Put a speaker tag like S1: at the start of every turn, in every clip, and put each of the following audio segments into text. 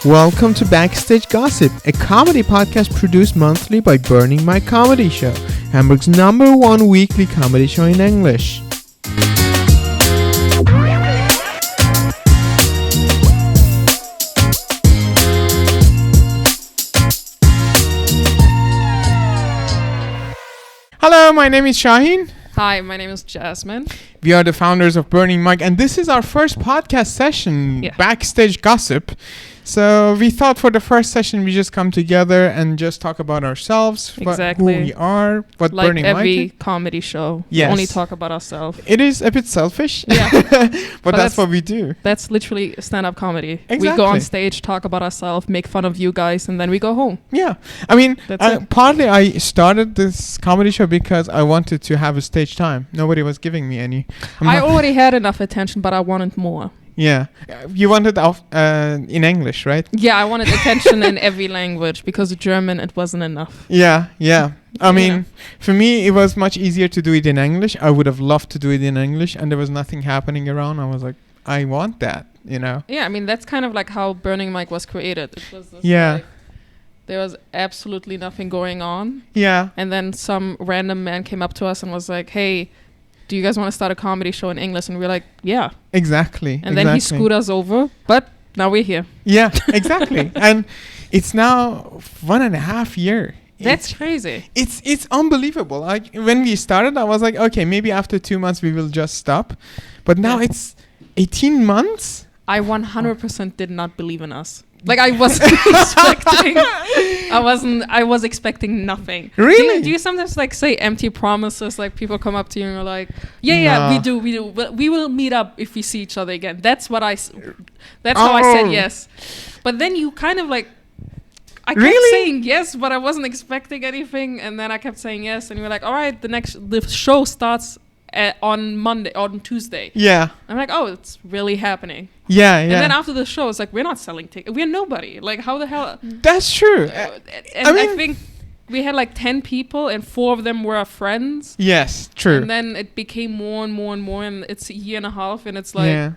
S1: Welcome to Backstage Gossip, a comedy podcast produced monthly by Burning My Comedy Show, Hamburg's #1 weekly comedy show in English. Hello, my name is Shahin.
S2: Hi, my name is Jasmin.
S1: We are the founders of Burning Mic, and this is our first podcast session, Backstage Gossip. So we thought for the first session we just come together and just talk about ourselves, who we are, what
S2: like
S1: Burning Mic is.
S2: Like every comedy show, we only talk about ourselves.
S1: It is a bit selfish, but that's what we do.
S2: That's literally stand-up comedy.
S1: Exactly.
S2: We go on stage, talk about ourselves, make fun of you guys, and then we go home.
S1: Yeah, I mean, partly I started this comedy show because I wanted to have a stage time. Nobody was giving me any.
S2: I already had enough attention, but I wanted more.
S1: Yeah, you wanted in English, right?
S2: Yeah, I wanted attention in every language because German, it wasn't enough.
S1: Yeah. I mean, for me, it was much easier to do it in English. I would have loved to do it in English, and there was nothing happening around. I was like, I want that, you know?
S2: Yeah, I mean, that's kind of like how Burning Mic was created. It was this there was absolutely nothing going on.
S1: Yeah.
S2: And then some random man came up to us and was like, hey, do you guys want to start a comedy show in English? And we're like, yeah.
S1: Exactly.
S2: And then he screwed us over, but now we're here.
S1: Yeah, exactly. And it's now 1.5 years.
S2: That's crazy.
S1: It's unbelievable. Like when we started, I was like, okay, maybe after 2 months we will just stop. But now it's 18 months.
S2: I 100% did not believe in us. Like I wasn't expecting. I was expecting nothing.
S1: Really?
S2: Do you sometimes like say empty promises? Like people come up to you and you're like, yeah, we do. We will meet up if we see each other again. That's how I said yes. But then you kind of like, I kept saying yes, but I wasn't expecting anything. And then I kept saying yes, and you were like, all right, the show starts on Tuesday.
S1: Yeah.
S2: I'm like, oh, it's really happening.
S1: Yeah.
S2: And then after the show, it's like, we're not selling tickets. We're nobody. Like, how the hell?
S1: That's true.
S2: I think we had like 10 people and 4 of them were our friends.
S1: Yes, true.
S2: And then it became more and more and more. And it's a year and a half. And it's like,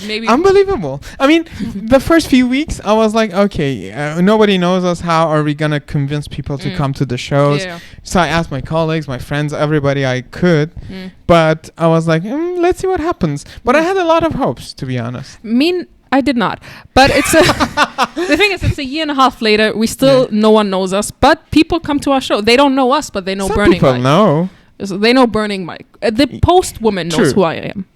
S2: maybe.
S1: Unbelievable. I mean, the first few weeks, I was like, okay, nobody knows us. How are we going to convince people to come to the shows? Yeah. So I asked my colleagues, my friends, everybody I could. But I was like, let's see what happens. But I had a lot of hopes, to be honest.
S2: I did not. But it's the thing is, it's a year and a half later. We still, no one knows us. But people come to our show. They don't know us, but they know Burning Mic.
S1: Some people know.
S2: So they know Burning Mic. The post woman knows who I am.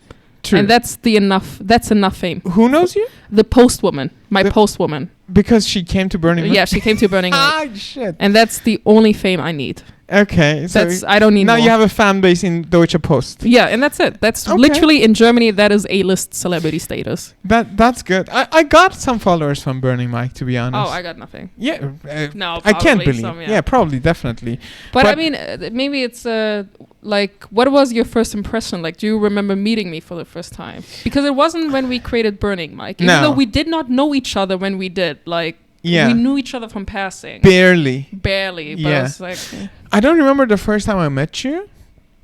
S2: True. And that's enough fame.
S1: Who knows you?
S2: The post woman. Post woman.
S1: Because she came to Burning Mic?
S2: Yeah, she came to Burning Mic.
S1: Ah, shit.
S2: And that's the only fame I need.
S1: Okay. So
S2: I don't need
S1: now
S2: more.
S1: You have a fan base in Deutsche Post.
S2: Yeah, and that's it. That's literally in Germany, that is A-list celebrity status.
S1: That's good. I got some followers from Burning Mic, to be honest.
S2: Oh, I got nothing.
S1: Yeah.
S2: No,
S1: I can't believe.
S2: Some,
S1: yeah, probably, definitely.
S2: But I mean, maybe it's like, what was your first impression? Like, do you remember meeting me for the first time? Because it wasn't when we created Burning Mic. Even though we did not know each other when we did. Like, we knew each other from passing. Barely. But I was like...
S1: I don't remember the first time I met you.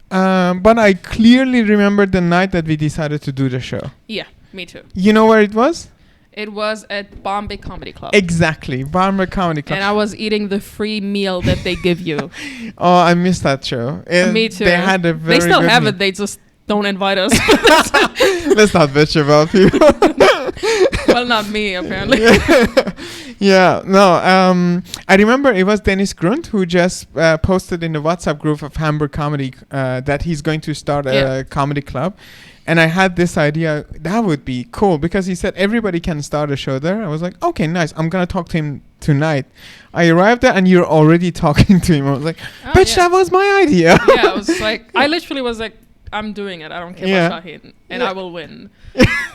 S1: But I clearly remember the night that we decided to do the show.
S2: Yeah, me too.
S1: You know where it was?
S2: It was at Bombay Comedy Club.
S1: Exactly, Bombay Comedy Club.
S2: And I was eating the free meal that they give you.
S1: Oh, I missed that show.
S2: Me too.
S1: They had a very
S2: They still
S1: good
S2: have
S1: meal.
S2: it. They just don't invite us.
S1: Let's not bitch about people.
S2: Well, not me, apparently.
S1: Yeah, no. I remember it was Dennis Grunt who just posted in the WhatsApp group of Hamburg Comedy that he's going to start a comedy club. And I had this idea, that would be cool, because he said everybody can start a show there. I was like, okay, nice. I'm going to talk to him tonight. I arrived there and you're already talking to him. I was like, bitch, that was my idea.
S2: Yeah, I was like, I literally was like, I'm doing it. I don't care about Shahin. And I will win.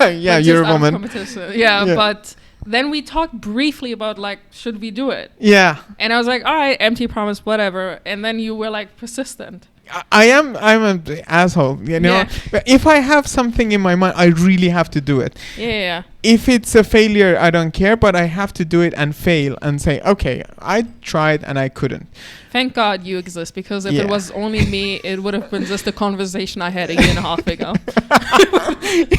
S1: Yeah, you're a woman.
S2: Yeah, but then we talked briefly about like, should we do it?
S1: Yeah.
S2: And I was like, all right, empty promise, whatever. And then you were like persistent.
S1: I'm an asshole, you know. But if I have something in my mind, I really have to do it.
S2: Yeah.
S1: If it's a failure, I don't care, but I have to do it and fail and say, okay, I tried and I couldn't.
S2: Thank God you exist, because if it was only me, it would have been just a conversation I had a year and a half ago.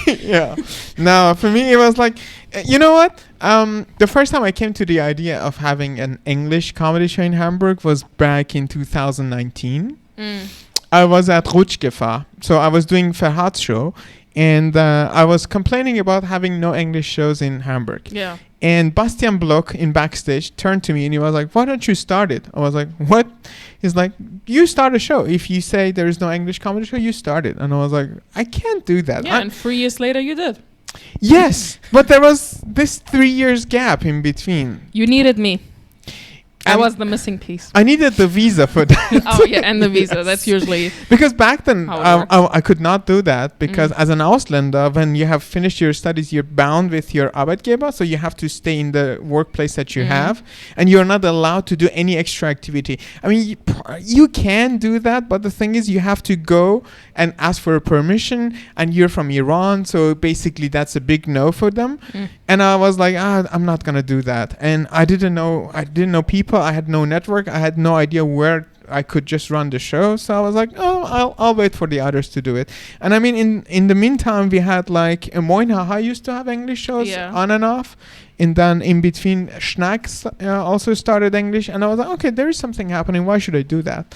S1: Yeah. No, for me, it was like, you know what? The first time I came to the idea of having an English comedy show in Hamburg was back in 2019. I was at Rutschgefahr. So I was doing Ferhat's show, and I was complaining about having no English shows in Hamburg.
S2: Yeah.
S1: And Bastian Bloch in Backstage turned to me and he was like, why don't you start it? I was like, what? He's like, you start a show. If you say there is no English comedy show, you start it. And I was like, I can't do that.
S2: Yeah, and 3 years later you did.
S1: Yes, but there was this 3 years gap in between.
S2: You needed me. I was the missing piece.
S1: I needed the visa for that.
S2: Oh, yeah, and the visa. That's usually...
S1: Because back then, I could not do that because as an Ausländer, when you have finished your studies, you're bound with your Arbeitgeber, so you have to stay in the workplace that you have, and you're not allowed to do any extra activity. I mean, you can do that, but the thing is, you have to go and ask for a permission, and you're from Iran, so basically that's a big no for them. And I was like, I'm not going to do that. And I didn't know people. I had no network. I had no idea where I could just run the show. So I was like, I'll wait for the others to do it. And I mean, in the meantime, we had like Moinhaha used to have English shows on and off. And then in between, Schnacks also started English. And I was like, okay, there is something happening. Why should I do that?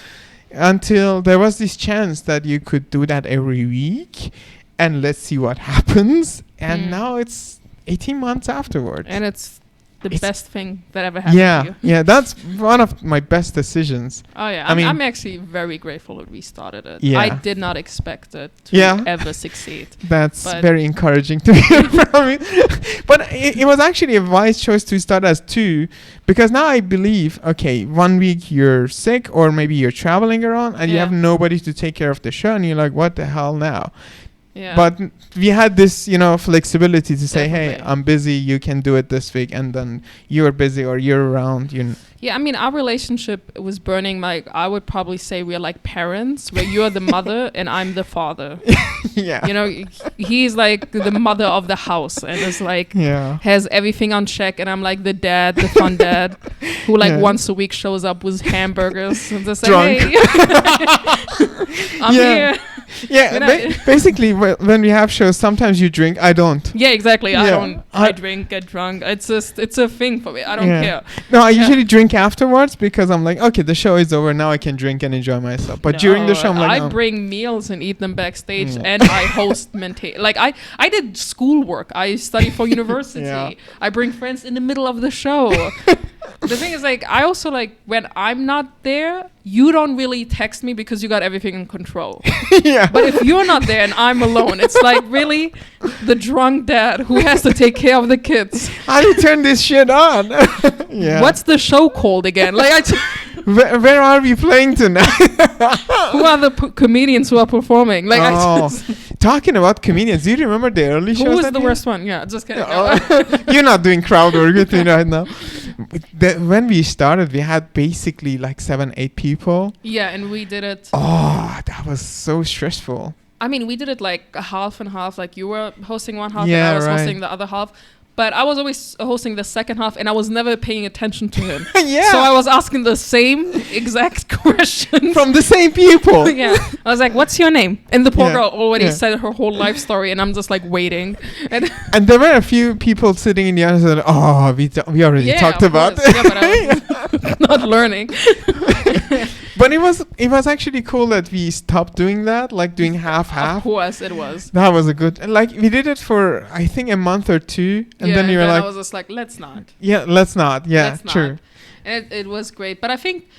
S1: Until there was this chance that you could do that every week. And let's see what happens. And now it's 18 months afterwards.
S2: And it's the best thing that ever happened to you.
S1: Yeah, that's one of my best decisions.
S2: Oh, yeah. I'm actually very grateful that we started it.
S1: Yeah.
S2: I did not expect it to ever succeed.
S1: That's very encouraging to hear from you. But it was actually a wise choice to start as 2, because now I believe, okay, 1 week you're sick or maybe you're traveling around and you have nobody to take care of the show and you're like, what the hell now? Yeah. But we had this, flexibility to say, hey, I'm busy, you can do it this week, and then you're busy or you're around.
S2: Yeah, I mean, our relationship was burning. Like, I would probably say we're like parents, where you're the mother and I'm the father.
S1: Yeah.
S2: He's like the mother of the house and is like, has everything on check. And I'm like the dad, the fun dad, who like once a week shows up with hamburgers and just like, hey, I'm here.
S1: Yeah, basically, when we have shows, sometimes you drink, I don't.
S2: Yeah, exactly. I drink, get drunk. It's a thing for me. I don't care.
S1: No, I usually drink afterwards because I'm like, okay, the show is over. Now I can drink and enjoy myself. But during the show, I'm like,
S2: I bring meals and eat them backstage, and I host maintain. Like I did schoolwork. I study for university. I bring friends in the middle of the show. The thing is, like, I also like when I'm not there, you don't really text me because you got everything in control. But if you're not there and I'm alone, it's like really the drunk dad who has to take care of the kids.
S1: How do you turn this shit on?
S2: What's the show called again? Like,
S1: where are we playing tonight?
S2: Who are the comedians who are performing? Like,
S1: talking about comedians, do you remember the early shows?
S2: Who was the worst one? Yeah, just kidding.
S1: You're not doing crowd work with me right now. When we started, we had basically like 7-8 people.
S2: Yeah, and we did it.
S1: Oh, that was so stressful.
S2: I mean, we did it like a half and half. Like you were hosting one half and I was hosting the other half. But I was always hosting the second half and I was never paying attention to him. So I was asking the same exact question.
S1: From the same people.
S2: I was like, what's your name? And the poor girl already said her whole life story and I'm just like waiting.
S1: And there were a few people sitting in the other side. Oh, we already talked about it.
S2: Yeah, but I was not learning.
S1: But it was actually cool that we stopped doing that, like doing half-half.
S2: Of course it was.
S1: That was a good, like we did it for I think a month or 2, and then you were like,
S2: I was just like, let's not.
S1: Yeah, let's not. Yeah,
S2: let's
S1: true.
S2: Not. And it was great, but I think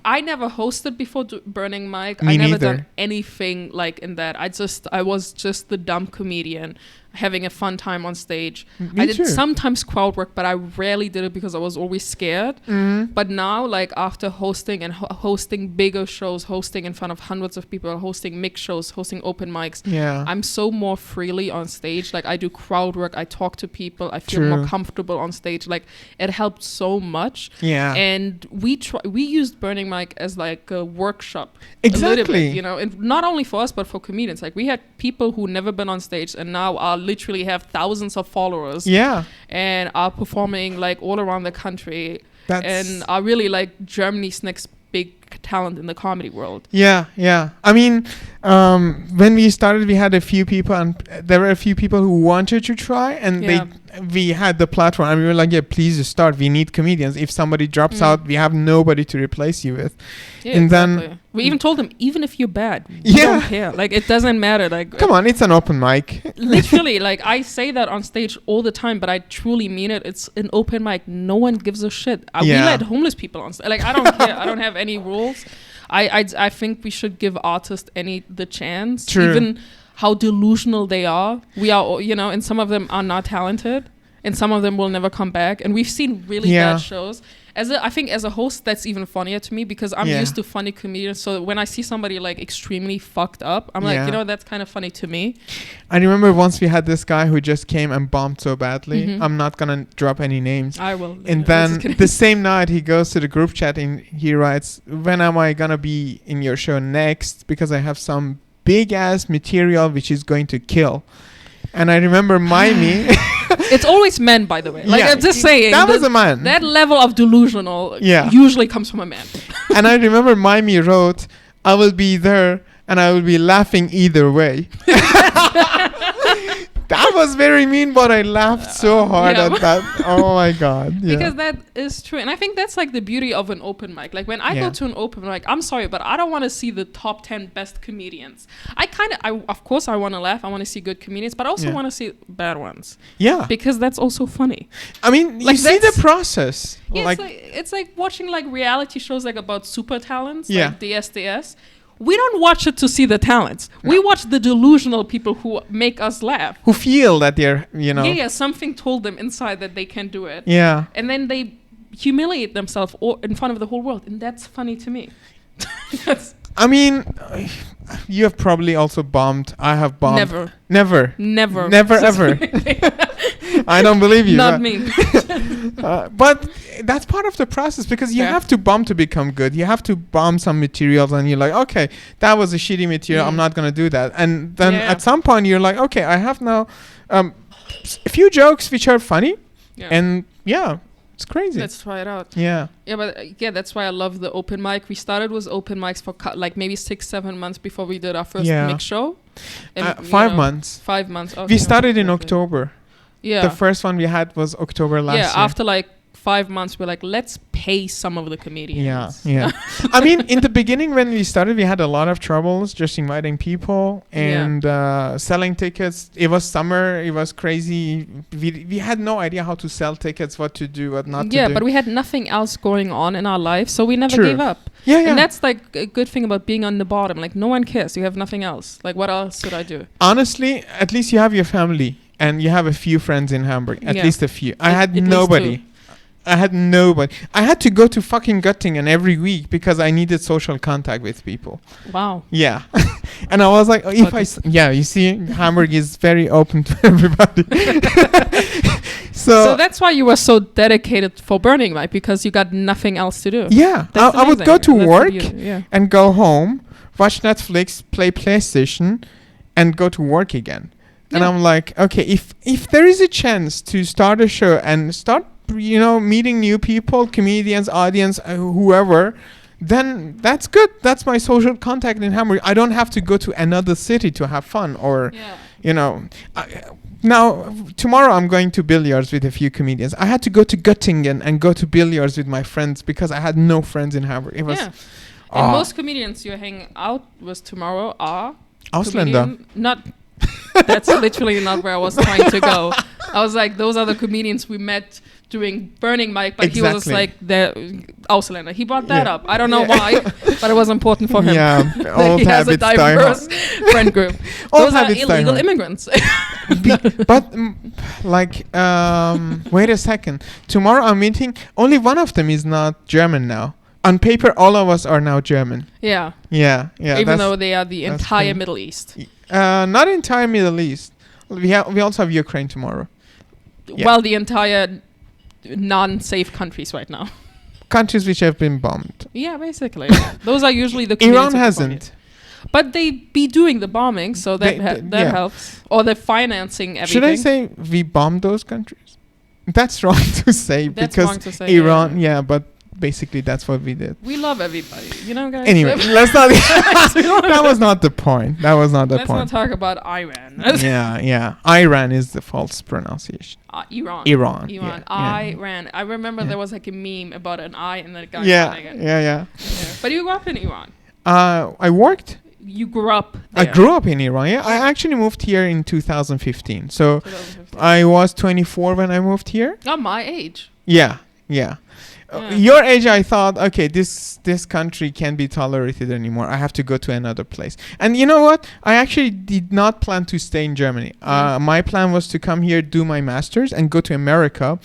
S2: I never hosted before Burning Mic.
S1: Me
S2: I never
S1: neither.
S2: done anything like in that. I was just the dumb comedian having a fun time on stage.
S1: Me
S2: I did
S1: too.
S2: sometimes crowd work, but I rarely did it because I was always scared. But now, like after hosting and hosting bigger shows, hosting in front of hundreds of people, hosting mixed shows, hosting open mics, I'm so more freely on stage. Like I do crowd work, I talk to people, I feel more comfortable on stage. Like it helped so much.
S1: Yeah.
S2: And we used Burning Mic as like a workshop.
S1: Exactly.
S2: A little bit, you know, and not only for us but for comedians. Like we had people who never been on stage and now are literally have thousands of followers. Yeah. And are performing like all around the country. And are really like Germany's next big talent in the comedy world.
S1: Yeah. I mean, when we started, we had a few people, and there were a few people who wanted to try, and we had the platform, and we were like, yeah, please start. We need comedians. If somebody drops out, we have nobody to replace you with.
S2: Yeah,
S1: and
S2: exactly.
S1: then
S2: we even told them, even if you're bad, we don't care. Like, it doesn't matter. Like,
S1: come on, it's an open mic.
S2: Literally, like, I say that on stage all the time, but I truly mean it. It's an open mic. No one gives a shit. We let homeless people on stage. Like, I don't care. I don't have any rules. I think we should give artists the chance.
S1: True.
S2: Even how delusional they are. We are, and some of them are not talented, and some of them will never come back. And we've seen really bad shows. I think as a host, that's even funnier to me, because I'm used to funny comedians. So when I see somebody like extremely fucked up, I'm like, that's kind of funny to me.
S1: I remember once we had this guy who just came and bombed so badly. Mm-hmm. I'm not gonna drop any names.
S2: I will.
S1: And then the same night he goes to the group chat and he writes, "When am I gonna be in your show next? Because I have some big ass material which is going to kill." And I remember Mimey.
S2: It's always men, by the way. Like, I'm just saying.
S1: That was a man.
S2: That level of delusional usually comes from a man.
S1: And I remember Mimey wrote, "I will be there and I will be laughing either way." That was very mean, but I laughed so hard at that. Oh my God. Yeah.
S2: Because that is true. And I think that's like the beauty of an open mic. Like, when I go to an open mic, I'm sorry, but I don't want to see the top 10 best comedians. Of course I want to laugh. I want to see good comedians, but I also want to see bad ones. Yeah. Because that's also funny.
S1: I mean, like, you see the process.
S2: Yeah, it's like watching like reality shows like about super talents, like DSDS. We don't watch it to see the talents. No. We watch the delusional people who make us laugh. Who feel that they're, Yeah, something told them inside that they can do it. Yeah. And then they humiliate themselves in front of the whole world. And that's funny to me.
S1: I mean, you have probably also bombed. I have bombed. Never, ever. I don't believe you.
S2: Not me.
S1: But that's part of the process, because you have to bomb to become good. You have to bomb some materials, and you're like, okay, that was a shitty material. I'm not going to do that. And then at some point you're like, okay, I have now a few jokes which are funny. Yeah. And it's crazy.
S2: Let's try it out. Yeah. Yeah, but that's why I love the open mic. We started with open mics for like maybe 6-7 months before we did our first mix show. And 5 months. 5 months. Okay.
S1: We started in October. Yeah. The first one we had was October last year.
S2: Yeah, after like 5 months, we're like, let's pay some of the comedians.
S1: Yeah. I mean, in the beginning when we started, we had a lot of troubles just inviting people and selling tickets. It was summer. It was crazy. We had no idea how to sell tickets, what to do, what not to do.
S2: Yeah, but we had nothing else going on in our life, so we never gave up. Yeah. And that's like a good thing about being on the bottom. Like, no one cares. You have nothing else. Like, what else should I do?
S1: Honestly, at least you have your family and you have a few friends in Hamburg. At least a few. I had nobody. I had nobody. I had to go to fucking Göttingen every week because I needed social contact with people. Wow. Yeah. And I was like, you see, Hamburg is very open to everybody.
S2: So that's why you were so dedicated for Burning Light, because you got nothing else to do.
S1: Yeah. I would go to work and go home, watch Netflix, play PlayStation, and go to work again. And I'm like, okay, if there is a chance to start a show and start meeting new people, comedians, audience, whoever, then that's good. That's my social contact in Hamburg. I don't have to go to another city to have fun or, now, tomorrow I'm going to billiards with a few comedians. I had to go to Göttingen and go to billiards with my friends because I had no friends in Hamburg. It was...
S2: And most comedians you hang out with tomorrow are...
S1: Ausländer.
S2: That's literally not where I was trying to go. I was like, those are the comedians we met doing Burning Mic, but he was just like the Ausländer. He brought that up. I don't know why, but it was important for him.
S1: Yeah, old
S2: he has a diverse friend group. Those are illegal immigrants.
S1: But wait a second. Tomorrow I'm meeting. Only one of them is not German now. On paper, all of us are now German. Yeah.
S2: Even though they are the entire Middle East.
S1: Not entire Middle East. We also have Ukraine tomorrow.
S2: Yeah. Well, the entire non-safe countries right now.
S1: Countries which have been bombed.
S2: Yeah, basically. Those are usually the
S1: Iran hasn't.
S2: But they be doing the bombing, so that helps. Or they're financing everything.
S1: Should I say we bombed those countries? That's wrong to say.
S2: That's
S1: because
S2: wrong to say,
S1: Iran, but basically that's what we did.
S2: We love everybody, you know, guys.
S1: Anyway, let's not. That was not the point. That was not the
S2: Let's
S1: point.
S2: not talk about Iran.
S1: Yeah. Iran is the false pronunciation.
S2: Iran.
S1: Yeah.
S2: Iran. I remember there was like a meme about an I and then a guy running it.
S1: Yeah.
S2: But you grew up in Iran.
S1: I worked.
S2: You grew up there.
S1: I grew up in Iran. Yeah, I actually moved here in 2015. So
S2: 2015.
S1: I was 24 when I moved here.
S2: Oh, my age.
S1: Yeah. Your age, I thought, okay, this country can't be tolerated anymore. I have to go to another place. And you know what? I actually did not plan to stay in Germany. My plan was to come here, do my master's, and go to America.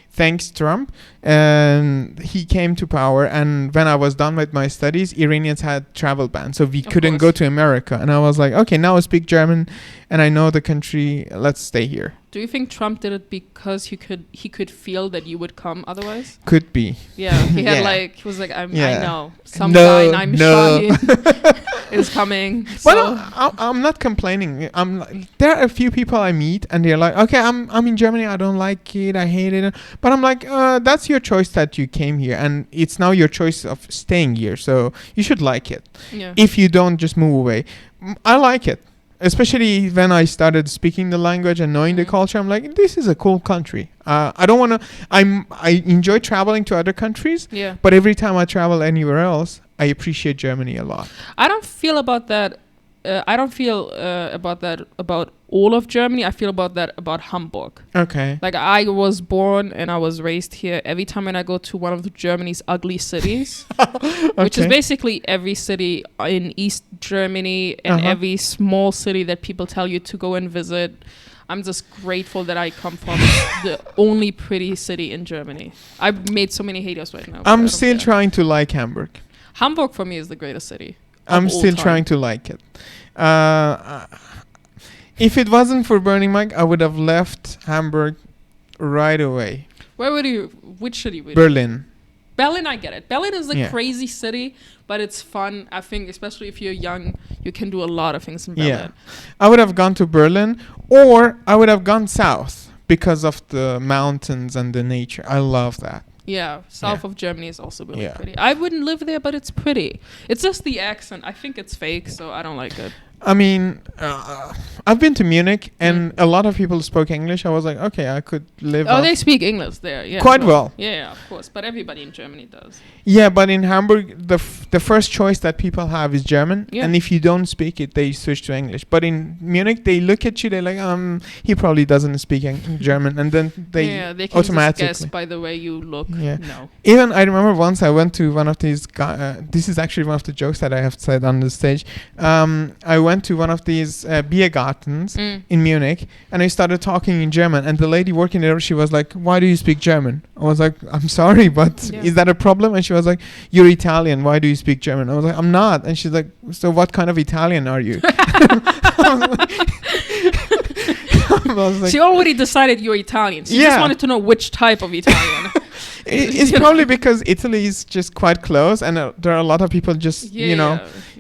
S1: Thanks Trump, and he came to power. And when I was done with my studies, Iranians had travel ban, so we couldn't go to America. And I was like, okay, now I speak German, and I know the country. Let's stay here.
S2: Do you think Trump did it because he could feel that you would come otherwise?
S1: Could be.
S2: Yeah, he had he was like, I know some guy named Shahin is coming.
S1: Well, I'm not complaining. There are a few people I meet, and they're like, okay, I'm in Germany. I don't like it. I hate it. But I'm like, that's your choice that you came here, and it's now your choice of staying here. So you should like it. Yeah. If you don't, just move away. I like it. Especially when I started speaking the language and knowing the culture, I'm like, this is a cool country. I don't want to. I enjoy traveling to other countries. Yeah. But every time I travel anywhere else, I appreciate Germany a lot.
S2: I don't feel about that. I don't feel about that about all of Germany. I feel about that about Hamburg.
S1: Okay.
S2: Like I was born and I was raised here. Every time when I go to one of Germany's ugly cities, which is basically every city in East Germany and every small city that people tell you to go and visit, I'm just grateful that I come from the only pretty city in Germany. I've made so many haters right now.
S1: I'm still trying to like Hamburg.
S2: Hamburg for me is the greatest city.
S1: I'm still trying to like it. If it wasn't for Burning Mike, I would have left Hamburg right away.
S2: Where would you? Which city would you?
S1: Berlin.
S2: Berlin, I get it. Berlin is a crazy city, but it's fun. I think, especially if you're young, you can do a lot of things in Berlin.
S1: Yeah. I would have gone to Berlin, or I would have gone south because of the mountains and the nature. I love that.
S2: Yeah, south of Germany is also really pretty. I wouldn't live there, but it's pretty. It's just the accent. I think it's fake, so I don't like it.
S1: I mean, I've been to Munich, and a lot of people spoke English. I was like, okay, I could live.
S2: Oh, they speak English there, yeah.
S1: Quite well.
S2: Yeah, of course. But everybody in Germany does.
S1: Yeah, but in Hamburg, the first choice that people have is German, and if you don't speak it, they switch to English. But in Munich, they look at you, they're like, he probably doesn't speak German, and then they
S2: can automatically just guess by the way you look. Yeah. No.
S1: Even I remember once I went to one of these. This is actually one of the jokes that I have said on the stage. I went to one of these Biergartens in Munich, and I started talking in German, and the lady working there, she was like, why do you speak German? I was like, I'm sorry, but is that a problem? And she was like, you're Italian, why do you speak German? I was like, I'm not. And she's like, so what kind of Italian are you?
S2: She already decided you're Italian. She just wanted to know which type of Italian.
S1: It's probably because Italy is just quite close, and there are a lot of people just,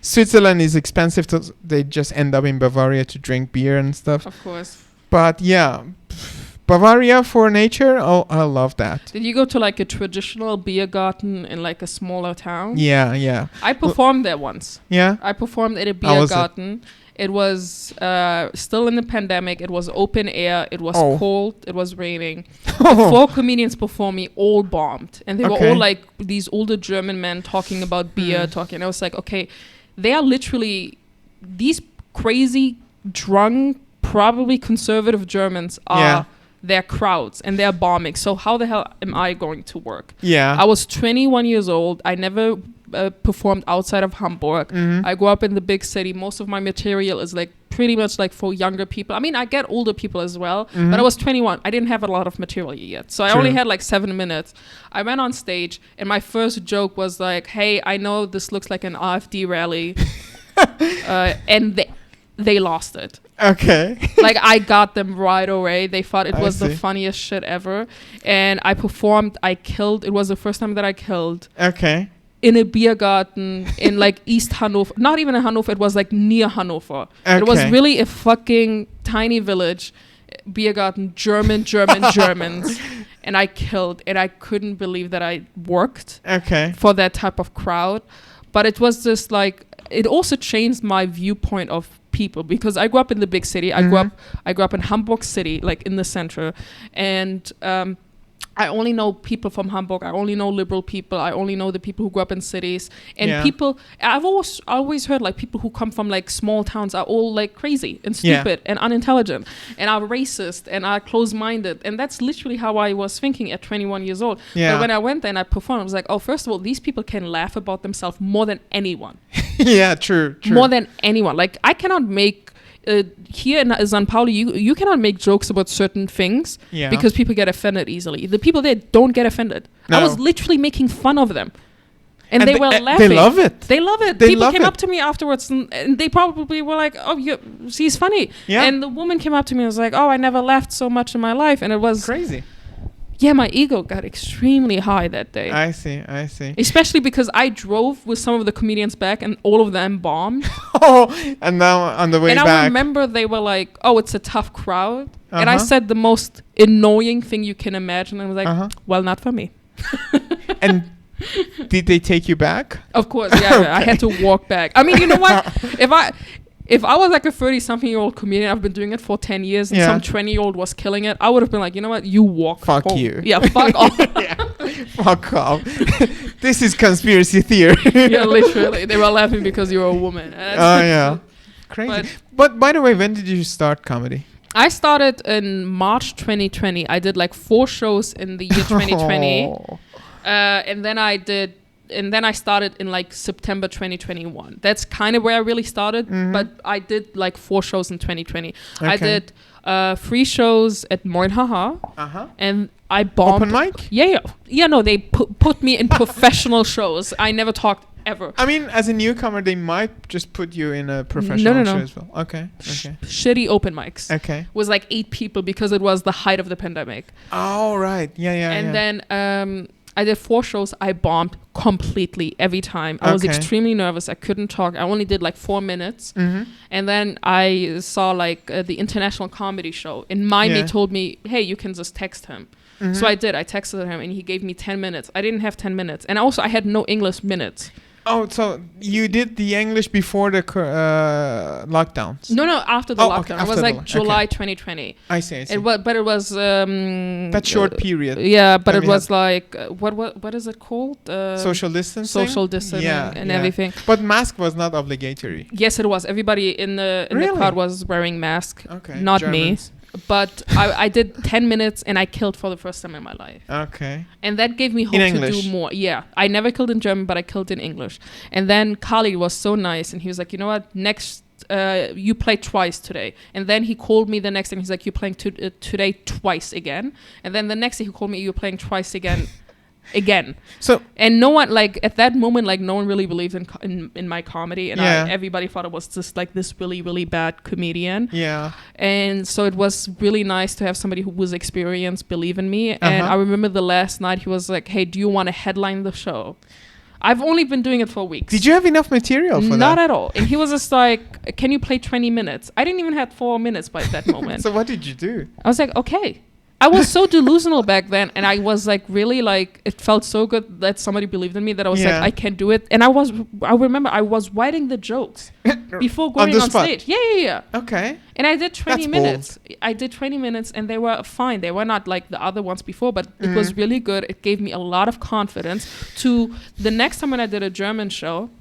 S1: Switzerland is expensive, so they just end up in Bavaria to drink beer and stuff.
S2: Of course.
S1: But yeah, Bavaria for nature, I love that.
S2: Did you go to like a traditional beer garden in like a smaller town?
S1: Yeah.
S2: I performed there once.
S1: Yeah?
S2: I performed at a beer garden. It was still in the pandemic. It was open air. It was cold. It was raining. The 4 comedians before me all bombed. And they were all like these older German men talking about beer, talking. I was like, okay, they are literally, these crazy, drunk, probably conservative Germans are their crowds and they're bombing. So how the hell am I going to work?
S1: Yeah.
S2: I was 21 years old. I never performed outside of Hamburg. I grew up in the big city. Most of my material is like pretty much like for younger people. I mean, I get older people as well, but I was 21. I didn't have a lot of material yet. So I only had like 7 minutes. I went on stage and my first joke was like, hey, I know this looks like an AfD rally. And they lost it.
S1: Okay.
S2: Like I got them right away. They thought it was the funniest shit ever. And I performed. I killed. It was the first time that I killed.
S1: Okay.
S2: In a beer garden in like East Hanover. Not even in Hanover. It was like near Hanover. Okay. It was really a fucking tiny village. Beer garden. Germans. and I killed, and I couldn't believe that I worked
S1: Okay.
S2: for that type of crowd. But it was just like, it also changed my viewpoint of people, because I grew up in the big city. I grew up in Hamburg city, like in the center, and I only know people from Hamburg. I only know liberal people. I only know the people who grew up in cities. And people, I've always heard like people who come from like small towns are all like crazy and stupid and unintelligent and are racist and are closed-minded. And that's literally how I was thinking at 21 years old.
S1: Yeah.
S2: But when I went there and I performed, I was like, oh, first of all, these people can laugh about themselves more than anyone.
S1: Yeah, true.
S2: More than anyone. Like, I cannot make here in San Paulo, you cannot make jokes about certain things because people get offended easily. The people there don't get offended. No. I was literally making fun of them. And they were laughing.
S1: They love it.
S2: They love it. People came up to me afterwards and they probably were like, oh, she's funny. Yeah. And the woman came up to me and was like, oh, I never laughed so much in my life. And it was
S1: crazy.
S2: Yeah, my ego got extremely high that day.
S1: I see.
S2: Especially because I drove with some of the comedians back and all of them bombed.
S1: And now on the way back.
S2: And I remember they were like, oh, it's a tough crowd. And I said the most annoying thing you can imagine. And I was like, well, not for me.
S1: And did they take you back?
S2: Of course, yeah. Okay. I had to walk back. I mean, you know what? If I was like a 30-something-year-old comedian, I've been doing it for 10 years, and some 20-year-old was killing it, I would have been like, you know what? You walk
S1: home.
S2: Fuck
S1: you.
S2: Yeah, fuck off.
S1: Fuck off. This is conspiracy theory.
S2: Yeah, literally. They were laughing because you were a woman.
S1: Oh, yeah. Crazy. But by the way, when did you start comedy?
S2: I started in March 2020. I did like 4 shows in the year 2020. And then I started in like September 2021. That's kind of where I really started. But I did like 4 shows in 2020. Okay. I did 3 shows at Moin Haha. And I bombed.
S1: Open mic?
S2: Yeah, no, they put me in professional shows. I never talked ever.
S1: I mean, as a newcomer, they might just put you in a professional show as well. Okay.
S2: Shitty open mics.
S1: Okay.
S2: Was like 8 people because it was the height of the pandemic.
S1: Oh, right. Yeah.
S2: And then I did 4 shows. I bombed completely every time. I was extremely nervous. I couldn't talk. I only did like 4 minutes. And then I saw like the international comedy show. And Miami told me, hey, you can just text him. So I did. I texted him and he gave me 10 minutes. I didn't have 10 minutes. And also I had no English minutes.
S1: Oh, so you did the English before the lockdowns?
S2: No, after the lockdown. It was like July 2020.
S1: I see.
S2: It was
S1: that short period.
S2: Yeah, but it was like what is it called?
S1: Social distancing.
S2: And everything.
S1: But mask was not obligatory.
S2: Yes, it was. Everybody in the crowd was wearing mask.
S1: Okay.
S2: Not
S1: Germans.
S2: me. But I did 10 minutes and I killed for the first time in my life.
S1: Okay.
S2: And that gave me hope to do more. Yeah. I never killed in German, but I killed in English. And then Kali was so nice. And he was like, you know what? Next, you played twice today. And then he called me the next time. He's like, you're playing today twice again. And then the next day he called me, you're playing twice again. So, and no one, like at that moment, like no one really believed in my comedy, and everybody thought it was just like this really, really bad comedian.
S1: Yeah.
S2: And so it was really nice to have somebody who was experienced believe in me. And I remember the last night he was like, hey, do you want to headline the show? I've only been doing it for weeks.
S1: Did you have enough material for that?
S2: Not at all. And he was just like, can you play 20 minutes? I didn't even have 4 minutes by that moment.
S1: So what did you do?
S2: I was like, okay. I was so delusional back then, and I was like really like, it felt so good that somebody believed in me that I was like, I can do it. And I remember I was writing the jokes before going on stage. Yeah.
S1: Okay.
S2: And I did 20
S1: That's
S2: minutes.
S1: bold.
S2: I did 20 minutes and they were fine. They were not like the other ones before, but it was really good. It gave me a lot of confidence to the next time when I did a German show.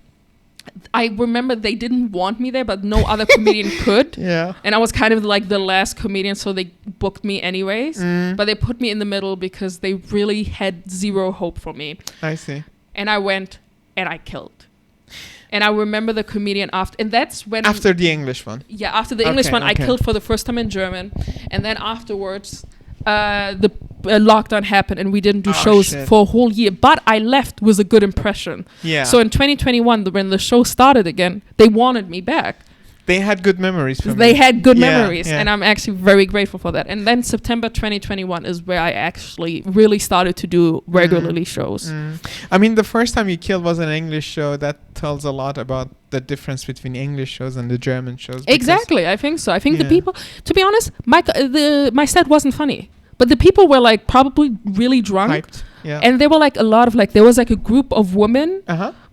S2: I remember they didn't want me there, but no other comedian could.
S1: Yeah.
S2: And I was kind of like the last comedian, so they booked me anyways. But they put me in the middle because they really had zero hope for me.
S1: I see.
S2: And I went and I killed. And I remember the comedian after, and that's when...
S1: After the English one?
S2: Yeah, after the English one, I killed for the first time in German. And then afterwards... the lockdown happened and we didn't do shows for a whole year, but I left with a good impression.
S1: Yeah.
S2: So in 2021, when the show started again, they wanted me back.
S1: They had good memories for me.
S2: They had good memories, and I'm actually very grateful for that. And then September 2021 is where I actually really started to do regularly shows.
S1: I mean, the first time you killed was an English show. That tells a lot about the difference between English shows and the German shows.
S2: Exactly, I think so. I think the people, to be honest, my set wasn't funny. But the people were like probably really drunk.
S1: Hyped. Yeah.
S2: And there were like a lot of like, there was like a group of women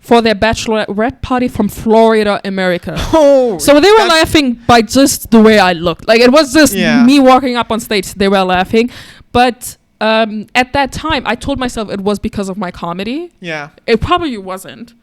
S2: for their bachelorette party from Florida, America.
S1: Oh,
S2: so they were laughing by just the way I looked. Like it was just me walking up on stage. They were laughing. But at that time, I told myself it was because of my comedy.
S1: Yeah.
S2: It probably wasn't.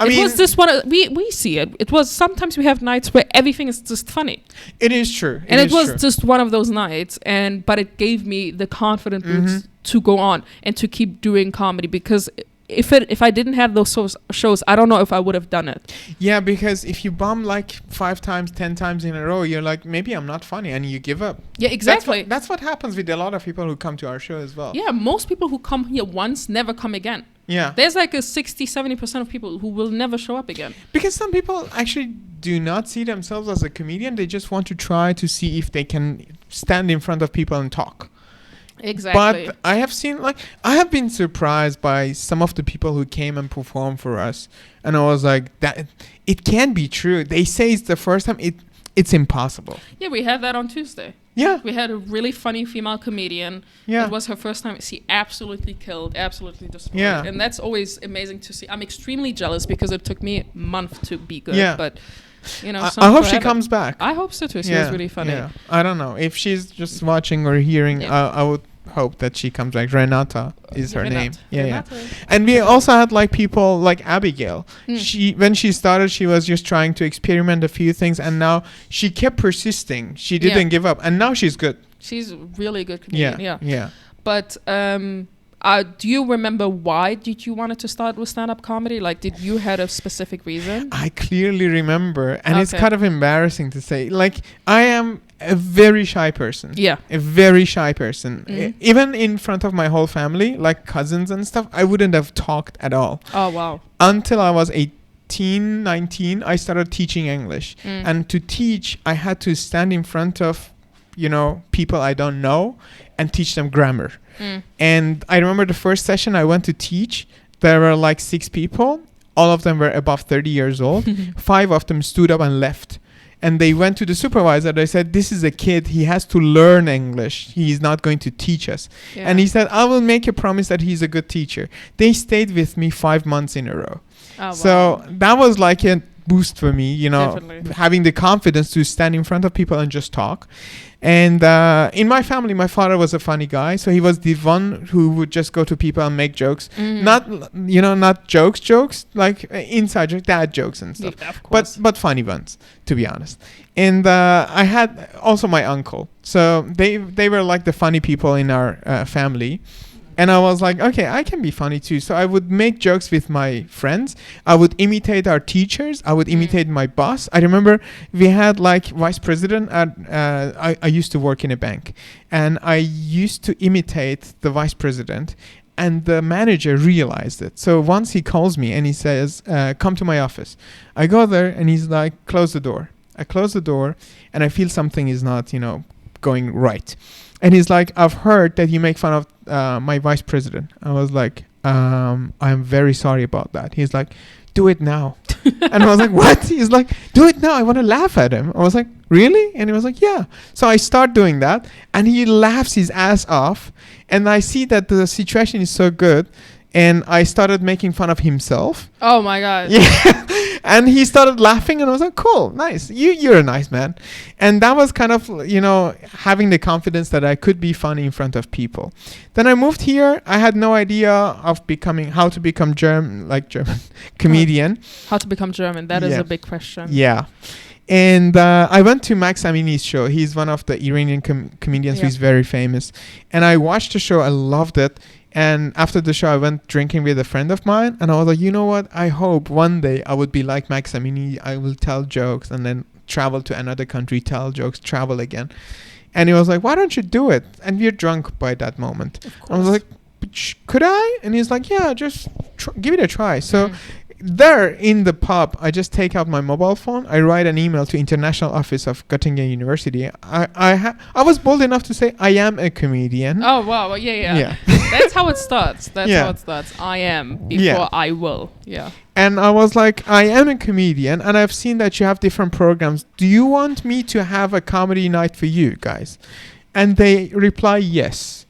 S2: I mean, was just we see it. It was sometimes we have nights where everything is just funny.
S1: It is true.
S2: And it was just one of those nights, but it gave me the confident boost to go on and to keep doing comedy, because if I didn't have those shows, I don't know if I would have done it.
S1: Yeah, because if you bomb like 5 times, 10 times in a row, you're like, maybe I'm not funny, and you give up.
S2: Yeah, exactly.
S1: That's what happens with a lot of people who come to our show as well.
S2: Yeah, most people who come here once never come again.
S1: Yeah.
S2: There's like a 60-70% of people who will never show up again.
S1: Because some people actually do not see themselves as a comedian. They just want to try to see if they can stand in front of people and talk.
S2: Exactly.
S1: But I have been surprised by some of the people who came and performed for us. And I was like, that it can be true. They say it's the first time. It's impossible.
S2: Yeah, we had that on Tuesday.
S1: Yeah.
S2: We had a really funny female comedian.
S1: Yeah.
S2: It was her first time. She absolutely killed, absolutely destroyed.
S1: Yeah.
S2: And that's always amazing to see. I'm extremely jealous because it took me a month to be good.
S1: Yeah.
S2: But, you know,
S1: I hope she comes back.
S2: I hope so too. She was really funny.
S1: Yeah. I don't know. If she's just watching or hearing, I would hope that she comes back. Renata is her name. Renata. And we also had like people like Abigail. When she started, she was just trying to experiment a few things, and now she kept persisting. She didn't give up, and now she's good.
S2: She's a really good comedian.
S1: Yeah.
S2: But do you remember why did you wanted to start with stand-up comedy? Like, did you had a specific reason?
S1: I clearly remember, and it's kind of embarrassing to say. Like, I am a very shy person. Yeah. A very shy person. Even in front of my whole family, like cousins and stuff, I wouldn't have talked at all.
S2: Oh, wow.
S1: Until I was 18, 19, I started teaching English. And to teach, I had to stand in front of, people I don't know and teach them grammar. And I remember the first session I went to teach, there were like 6 people. All of them were above 30 years old. 5 of them stood up and left. And they went to the supervisor. They said, this is a kid. He has to learn English. He's not going to teach us. Yeah. And he said, I will make a promise that he's a good teacher. They stayed with me 5 months in a row. Oh, so that was like a boost for me, having the confidence to stand in front of people and just talk. And in my family, my father was a funny guy, so he was the one who would just go to people and make jokes. Not jokes like inside jokes, dad jokes and stuff, but funny ones, to be honest. And I had also my uncle, so they were like the funny people in our family. And I was like, okay, I can be funny too. So I would make jokes with my friends. I would imitate our teachers. I would imitate my boss. I remember we had like vice president I used to work in a bank. And I used to imitate the vice president. And the manager realized it. So once he calls me and he says, come to my office. I go there and he's like, close the door. I close the door and I feel something is not, going right. And he's like, I've heard that you make fun of my vice president. I was like, I'm very sorry about that. He's like, do it now. And I was like, what? He's like, do it now. I want to laugh at him. I was like, really? And he was like, yeah. So I start doing that. And he laughs his ass off. And I see that the situation is so good. And I started making fun of himself.
S2: Oh, my God.
S1: Yeah. And he started laughing. And I was like, cool, nice. You're a nice man. And that was kind of, having the confidence that I could be funny in front of people. Then I moved here. I had no idea of how to become German comedian.
S2: How to become German. That is a big question.
S1: Yeah. And I went to Max Amini's show. He's one of the Iranian comedians who's very famous. And I watched the show. I loved it. And after the show, I went drinking with a friend of mine. And I was like, you know what? I hope one day I would be like Max Amini. I will tell jokes and then travel to another country, tell jokes, travel again. And he was like, why don't you do it? And we're drunk by that moment. I was like, could I? And he's like, yeah, just give it a try. So there in the pub, I just take out my mobile phone. I write an email to international office of Göttingen University. I was bold enough to say I am a comedian.
S2: Oh wow, yeah. That's how it starts. How it starts. I am before I will. Yeah.
S1: And I was like, I am a comedian, and I've seen that you have different programs. Do you want me to have a comedy night for you guys? And they reply yes.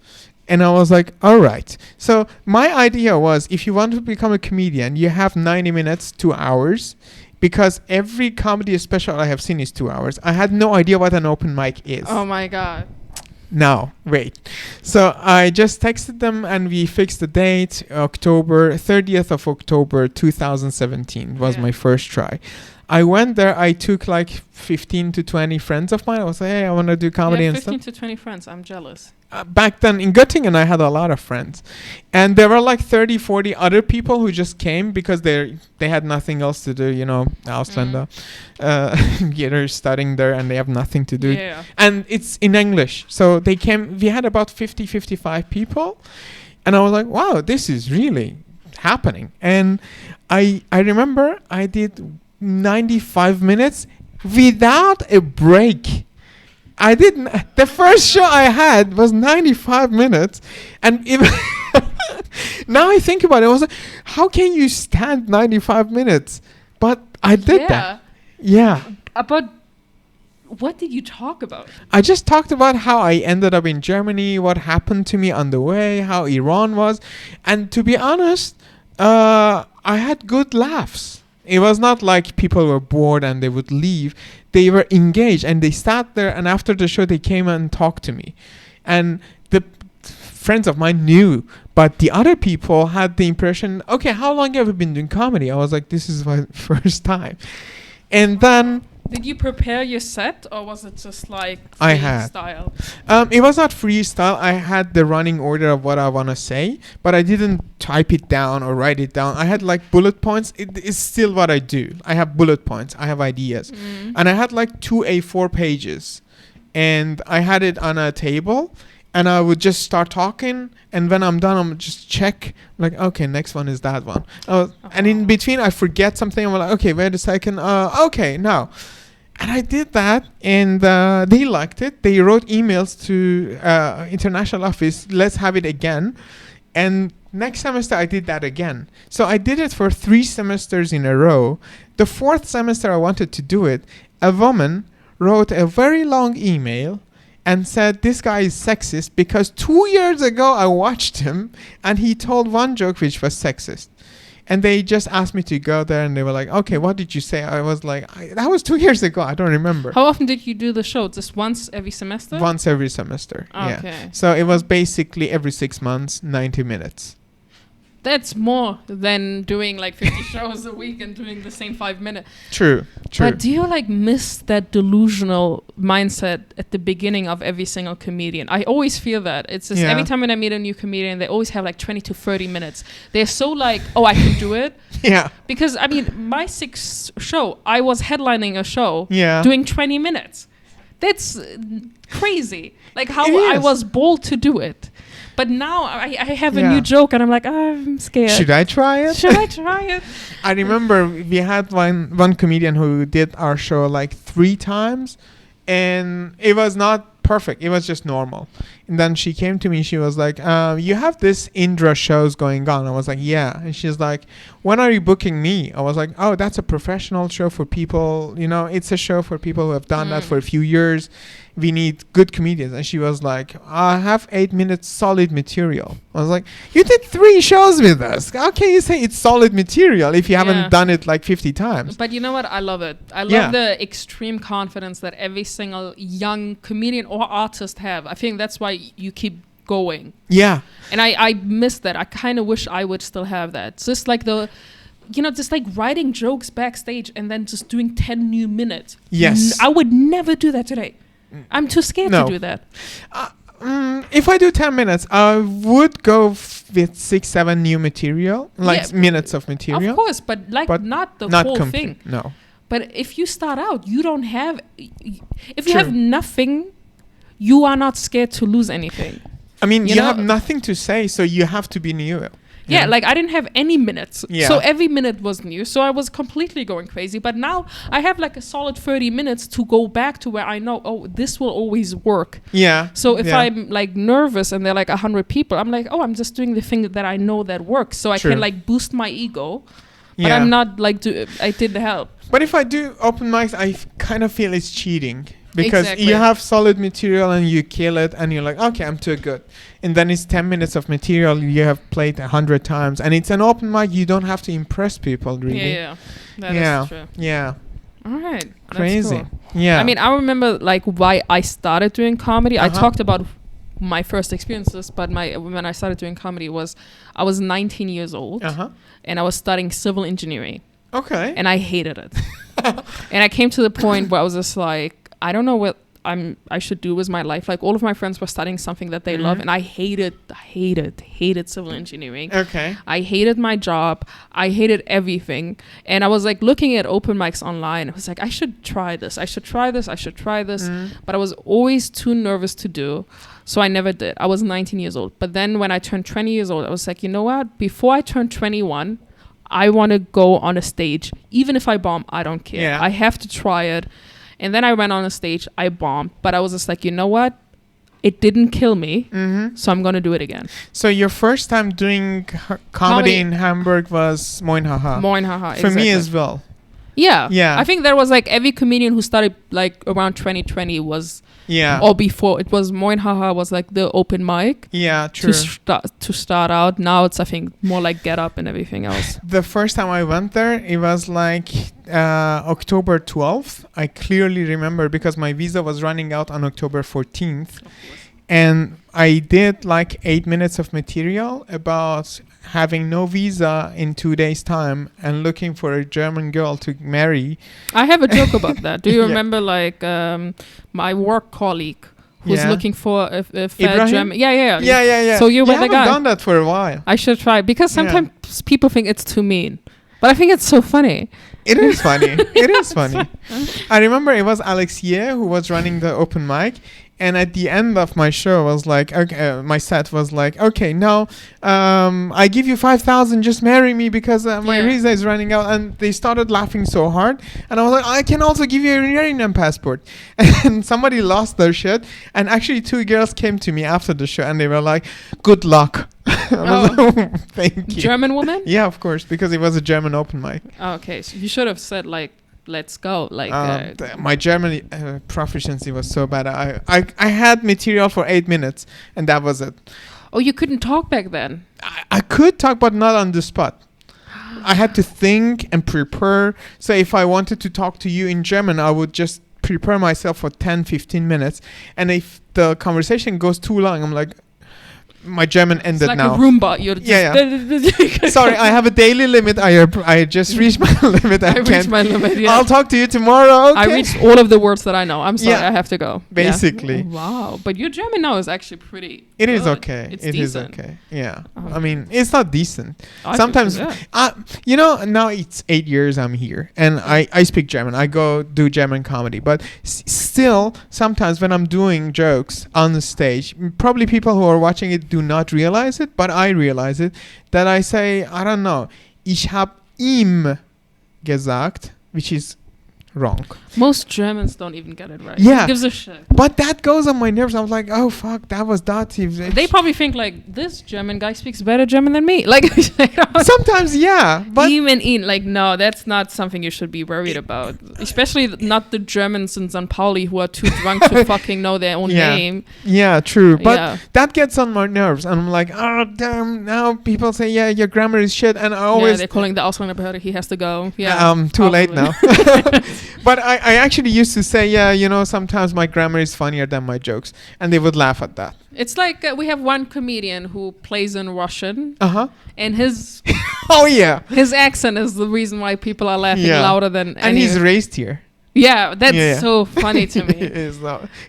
S1: And I was like, all right. So my idea was, if you want to become a comedian, you have 90 minutes, 2 hours, because every comedy special I have seen is 2 hours. I had no idea what an open mic is.
S2: Oh my God.
S1: Now, wait. So I just texted them and we fixed the date. 30th of October 2017 was my first try. I went there. I took like 15 to 20 friends of mine. I was like, hey, I want to do comedy and stuff.
S2: 15 to 20 friends. I'm jealous.
S1: Back then in Göttingen, I had a lot of friends. And there were like 30, 40 other people who just came because they had nothing else to do, you know, Ausländer. They're studying there and they have nothing to do.
S2: Yeah.
S1: And it's in English. So they came. We had about 50, 55 people. And I was like, wow, this is really happening. And I remember I did 95 minutes without a break. I didn't. The first show I had was 95 minutes, and even now I think about it, I was like, how can you stand 95 minutes? But I did that. Yeah.
S2: But what did you talk about?
S1: I just talked about how I ended up in Germany, what happened to me on the way, how Iran was, and to be honest, I had good laughs. It was not like people were bored and they would leave. They were engaged and they sat there, and after the show they came and talked to me. And the friends of mine knew, but the other people had the impression, okay, how long have you been doing comedy? I was like, this is my first time. And then...
S2: Did you prepare your set, or was it just like
S1: freestyle?
S2: I had.
S1: It was not freestyle. I had the running order of what I want to say, but I didn't type it down or write it down. I had like bullet points. It is still what I do. I have bullet points. I have ideas. And I had like 2 A4 pages, and I had it on a table, and I would just start talking, and when I'm done, I'm just check, like, okay, next one is that one. And in between, I forget something. I'm like, okay, wait a second. Okay, now. And I did that, and they liked it. They wrote emails to international office, let's have it again. And next semester, I did that again. So I did it for 3 semesters in a row. The 4th semester I wanted to do it, a woman wrote a very long email and said, this guy is sexist because 2 years ago I watched him and he told one joke which was sexist. And they just asked me to go there, and they were like, okay, what did you say? I was like, that was 2 years ago. I don't remember.
S2: How often did you do the show? Just once every semester?
S1: Once every semester.
S2: Okay.
S1: Yeah. So it was basically every 6 months, 90 minutes.
S2: That's more than doing like 50 shows a week and doing the same 5 minutes.
S1: True.
S2: But do you like miss that delusional mindset at the beginning of every single comedian? I always feel that. It's just every time when I meet a new comedian, they always have like 20 to 30 minutes. They're so like, oh, I can do it.
S1: Yeah.
S2: Because I mean, my 6th show, I was headlining a show doing 20 minutes. That's crazy. Like how I was bold to do it. But now I have a new joke, and I'm like, I'm scared.
S1: Should I try it? I remember we had one comedian who did our show like 3 times, and it was not perfect. It was just normal. And then she came to me. She was like, you have this Indra shows going on. I was like, yeah. And she's like, when are you booking me? I was like, oh, that's a professional show for people. You know, it's a show for people who have done that for a few years. We need good comedians. And she was like, I have 8 minutes solid material. I was like, you did 3 shows with us. How can you say it's solid material if you haven't done it like 50 times?
S2: But you know what? I love it. I love the extreme confidence that every single young comedian or artist have. I think that's why you keep going. Yeah. And I miss that. I kind of wish I would still have that. Just like just like writing jokes backstage and then just doing 10 new minutes.
S1: Yes.
S2: I would never do that today. I'm too scared to do that.
S1: If I do 10 minutes, I would go with 6, 7 new material, like minutes of material.
S2: Of course, but not the whole thing.
S1: No.
S2: But if you start out, you don't have... If you have nothing, you are not scared to lose anything.
S1: I mean, you have nothing to say, so you have to be new.
S2: Yeah, like I didn't have any minutes. Yeah. So every minute was new. So I was completely going crazy. But now I have like a solid 30 minutes to go back to where I know, oh, this will always work. Yeah. So if I'm like nervous and there are like 100 people, I'm like, oh, I'm just doing the thing that I know that works. So I can like boost my ego. But I'm not like, I didn't help.
S1: But if I do open mics, I kind of feel it's cheating. because you have solid material and you kill it and you're like, okay, I'm too good. And then it's 10 minutes of material you have played 100 times, and it's an open mic. You don't have to impress people, really.
S2: Yeah, that is true.
S1: Yeah.
S2: All right.
S1: Crazy.
S2: Cool.
S1: Yeah.
S2: I mean, I remember like why I started doing comedy. I talked about my first experiences, but when I started doing comedy I was 19 years old, and I was studying civil engineering. Okay. And I hated it. And I came to the point where I was just like, I don't know what I should do with my life. Like, all of my friends were studying something that they love, and I hated civil engineering. Okay. I hated my job. I hated everything. And I was like looking at open mics online. I was like, I should try this. But I was always too nervous to do. So I never did. I was 19 years old. But then when I turned 20 years old, I was like, you know what? Before I turn 21, I want to go on a stage. Even if I bomb, I don't care. Yeah. I have to try it. And then I went on a stage. I bombed. But I was just like, you know what? It didn't kill me. So I'm going to do it again.
S1: So your first time doing comedy in Hamburg was Moin Haha.
S2: Moin Haha,
S1: For me as well.
S2: Yeah. Yeah. I think there was like every comedian who started like around 2020 was... Yeah. Or before, it was Moin Haha was like the open mic. Yeah, true. To start out. Now it's, I think, more like Get Up and everything else.
S1: The first time I went there, it was like October 12th. I clearly remember because my visa was running out on October 14th. And I did like 8 minutes of material about having no visa in 2 days' time and looking for a German girl to marry.
S2: I have a joke about that. Do you remember like my work colleague who's looking for a German? Yeah. So you were the guy.
S1: I haven't done that for a while.
S2: I should try, because sometimes people think it's too mean. But I think it's so funny.
S1: It is funny. It is funny. I remember it was Alexia who was running the open mic. And at the end of my show, I was like, okay, my set was like, okay, now I give you 5,000, just marry me because my visa is running out. And they started laughing so hard. And I was like, I can also give you a Iranian passport. And somebody lost their shit. And actually 2 girls came to me after the show and they were like, good luck. Thank you.
S2: German woman?
S1: Yeah, of course, because it was a German open mic.
S2: Okay, so you should have said like, let's go. Like
S1: my German proficiency was so bad. I had material for 8 minutes and that was it.
S2: Oh, you couldn't talk back then?
S1: I could talk, but not on the spot. I had to think and prepare. So if I wanted to talk to you in German, I would just prepare myself for 10-15 minutes. And if the conversation goes too long, I'm like, my German ended now.
S2: It's like a Roomba. You're just
S1: Sorry, I have a daily limit. I just reached my limit. I reached my limit. Yeah. I'll talk to you tomorrow. Okay?
S2: I reached all of the words that I know. I'm sorry, I have to go.
S1: Basically.
S2: Yeah. Wow, but your German now is actually pretty.
S1: It is okay. It is okay. Yeah. I mean, it's not decent. Sometimes, you know, now it's 8 years I'm here and I speak German. I go do German comedy, but still, sometimes when I'm doing jokes on the stage, probably people who are watching it do not realize it, but I realize it, that I say, I don't know, ich hab ihm gesagt, which is wrong.
S2: Most Germans don't even get it right. Yeah. Who gives a shit?
S1: But that goes on my nerves. I'm like, oh fuck, that was dative.
S2: They probably think like, this German guy speaks better German than me. Like,
S1: sometimes, yeah.
S2: But even in, like, no, that's not something you should be worried about. Especially not the Germans in St. Pauli who are too drunk to fucking know their own name.
S1: Yeah, true. But that gets on my nerves. And I'm like, oh, damn. Now people say, yeah, your grammar is shit. And I always...
S2: Yeah, they're calling the Ausländerbehörde. He has to go. Yeah.
S1: Too late now. But I actually used to say, yeah, you know, sometimes my grammar is funnier than my jokes. And they would laugh at that.
S2: It's like we have one comedian who plays in Russian. And his...
S1: oh, yeah.
S2: His accent is the reason why people are laughing louder than...
S1: And he's raised here.
S2: Yeah, that's so funny to me.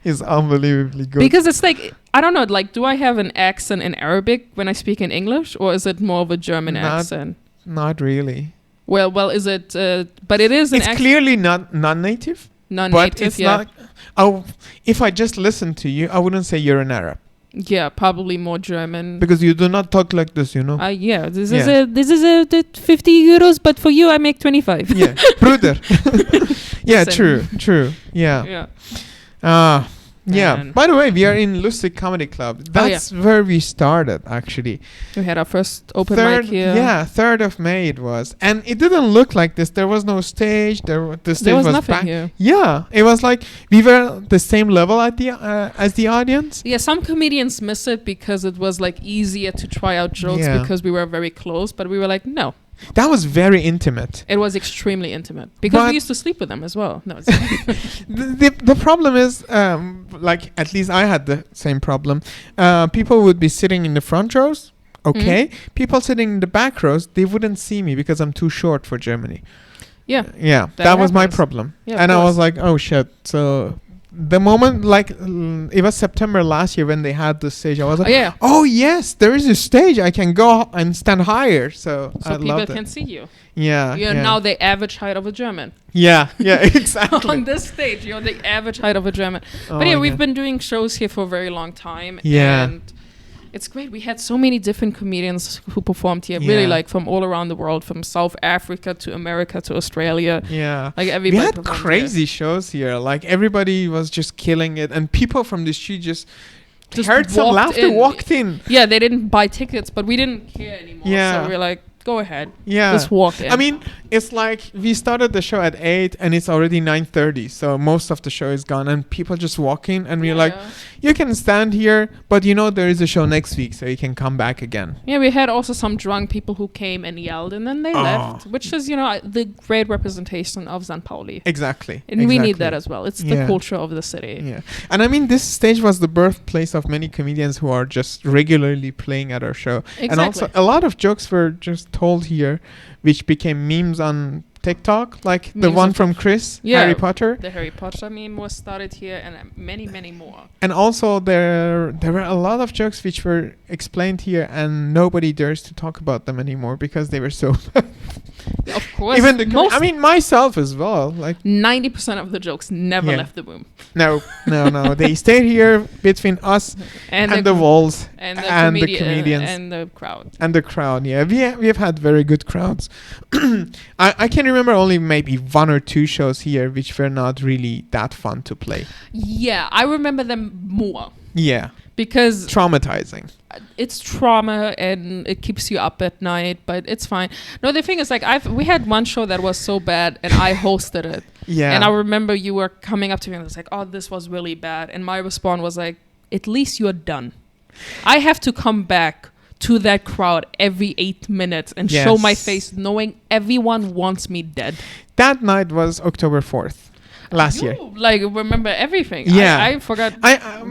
S1: It's unbelievably good.
S2: Because it's like, I don't know, like, do I have an accent in Arabic when I speak in English? Or is it more of a German accent?
S1: Not really.
S2: Well, is it? But it is.
S1: It's clearly not non-native.
S2: Non-native,
S1: but it's not. If I just listen to you, I wouldn't say you're an Arab.
S2: Yeah, probably more German.
S1: Because you do not talk like this, you know.
S2: Yeah. This is a 50 euros, but for you, I make 25.
S1: Yeah, Bruder. Yeah, true. Yeah. Yeah. By the way, we are in Lustig Comedy Club. That's where we started, actually.
S2: We had our first open mic here.
S1: Yeah, 3rd of May it was. And it didn't look like this. There was no stage. The stage was
S2: nothing
S1: back.
S2: here.
S1: Yeah. It was like we were the same level at the as the audience.
S2: Yeah, some comedians miss it because it was like easier to try out jokes because we were very close. But we were like, no.
S1: That was very intimate.
S2: It was extremely intimate because we used to sleep with them as well. No,
S1: the problem is, like at least I had the same problem. People would be sitting in the front rows. Okay, people sitting in the back rows, they wouldn't see me because I'm too short for Germany.
S2: Yeah,
S1: that was my problem. Yeah, and I was like, oh shit. So the moment, like, it was September last year when they had the stage. I was like, oh yes, there is a stage. I can go and stand higher. So
S2: people can see you.
S1: Yeah.
S2: You're now the average height of a German.
S1: Yeah, exactly.
S2: On this stage, you're the average height of a German. But yeah, we've been doing shows here for a very long time.
S1: Yeah.
S2: And it's great. We had so many different comedians who performed here, really, like from all around the world, from South Africa to America to Australia.
S1: Yeah.
S2: Like everybody.
S1: We had crazy shows here. Like everybody was just killing it. And people from the street just heard some laughter, walked in.
S2: Yeah, they didn't buy tickets, but we didn't care anymore. Yeah. So we were like, go ahead. Yeah. Just walk in.
S1: I mean, it's like we started the show at 8 and it's already 9:30. So most of the show is gone and people just walk in and we're like, you can stand here, but there is a show next week, so you can come back again.
S2: Yeah, we had also some drunk people who came and yelled and then they left, which is, the great representation of St. Pauli.
S1: Exactly.
S2: And we need that as well. It's the culture of the city.
S1: Yeah. And I mean, this stage was the birthplace of many comedians who are just regularly playing at our show. Exactly. And also a lot of jokes were just told here, which became memes on TikTok, like the one from Chris, Harry Potter.
S2: The Harry Potter meme was started here, and many, many more.
S1: And also there were a lot of jokes which were explained here, and nobody dares to talk about them anymore because they were so.
S2: Of course.
S1: Even I mean, myself as well. Like
S2: 90% of the jokes never left the room.
S1: No. They stayed here between us and the walls
S2: and the
S1: comedians
S2: and the crowd.
S1: And the crowd, yeah. We have had very good crowds. I can remember only maybe 1 or 2 shows here which were not really that fun to play.
S2: Yeah, I remember them more.
S1: Yeah.
S2: Because
S1: traumatizing.
S2: It's trauma and it keeps you up at night, but it's fine. No, the thing is, like, we had one show that was so bad and I hosted it. Yeah. And I remember you were coming up to me and was like, oh, this was really bad. And my response was like, at least you're done. I have to come back to that crowd every 8 minutes and show my face knowing everyone wants me dead.
S1: That night was October 4th. Last year.
S2: Like, remember everything.
S1: Yeah.
S2: I forgot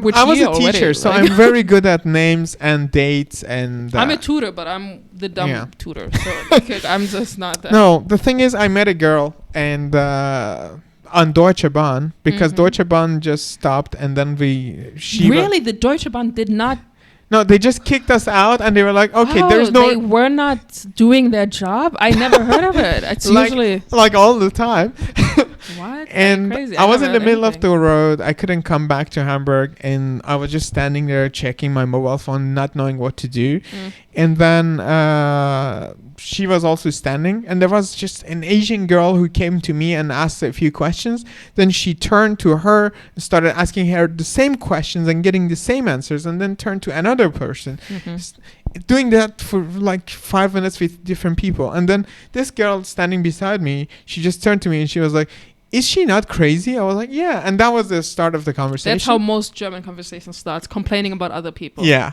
S1: which I was a teacher, so I'm very good at names and dates and...
S2: I'm a tutor, but I'm the dumb tutor. So I'm just not that.
S1: No, the thing is, I met a girl and... on Deutsche Bahn, because Deutsche Bahn just stopped and then
S2: the Deutsche Bahn did not...
S1: No, they just kicked us out and they were like, okay, there's no...
S2: They were not doing their job? I never heard of it. It's usually...
S1: Like all the time.
S2: What?
S1: And I was in the middle of the road. I couldn't come back to Hamburg and I was just standing there checking my mobile phone, not knowing what to do. And then she was also standing and there was just an Asian girl who came to me and asked a few questions. Then she turned to her and started asking her the same questions and getting the same answers, and then turned to another person. Doing that for like 5 minutes with different people. And then this girl standing beside me, she just turned to me and she was like, is she not crazy? I was like, yeah. And that was the start of the conversation.
S2: That's how most German conversations starts, complaining about other people.
S1: Yeah.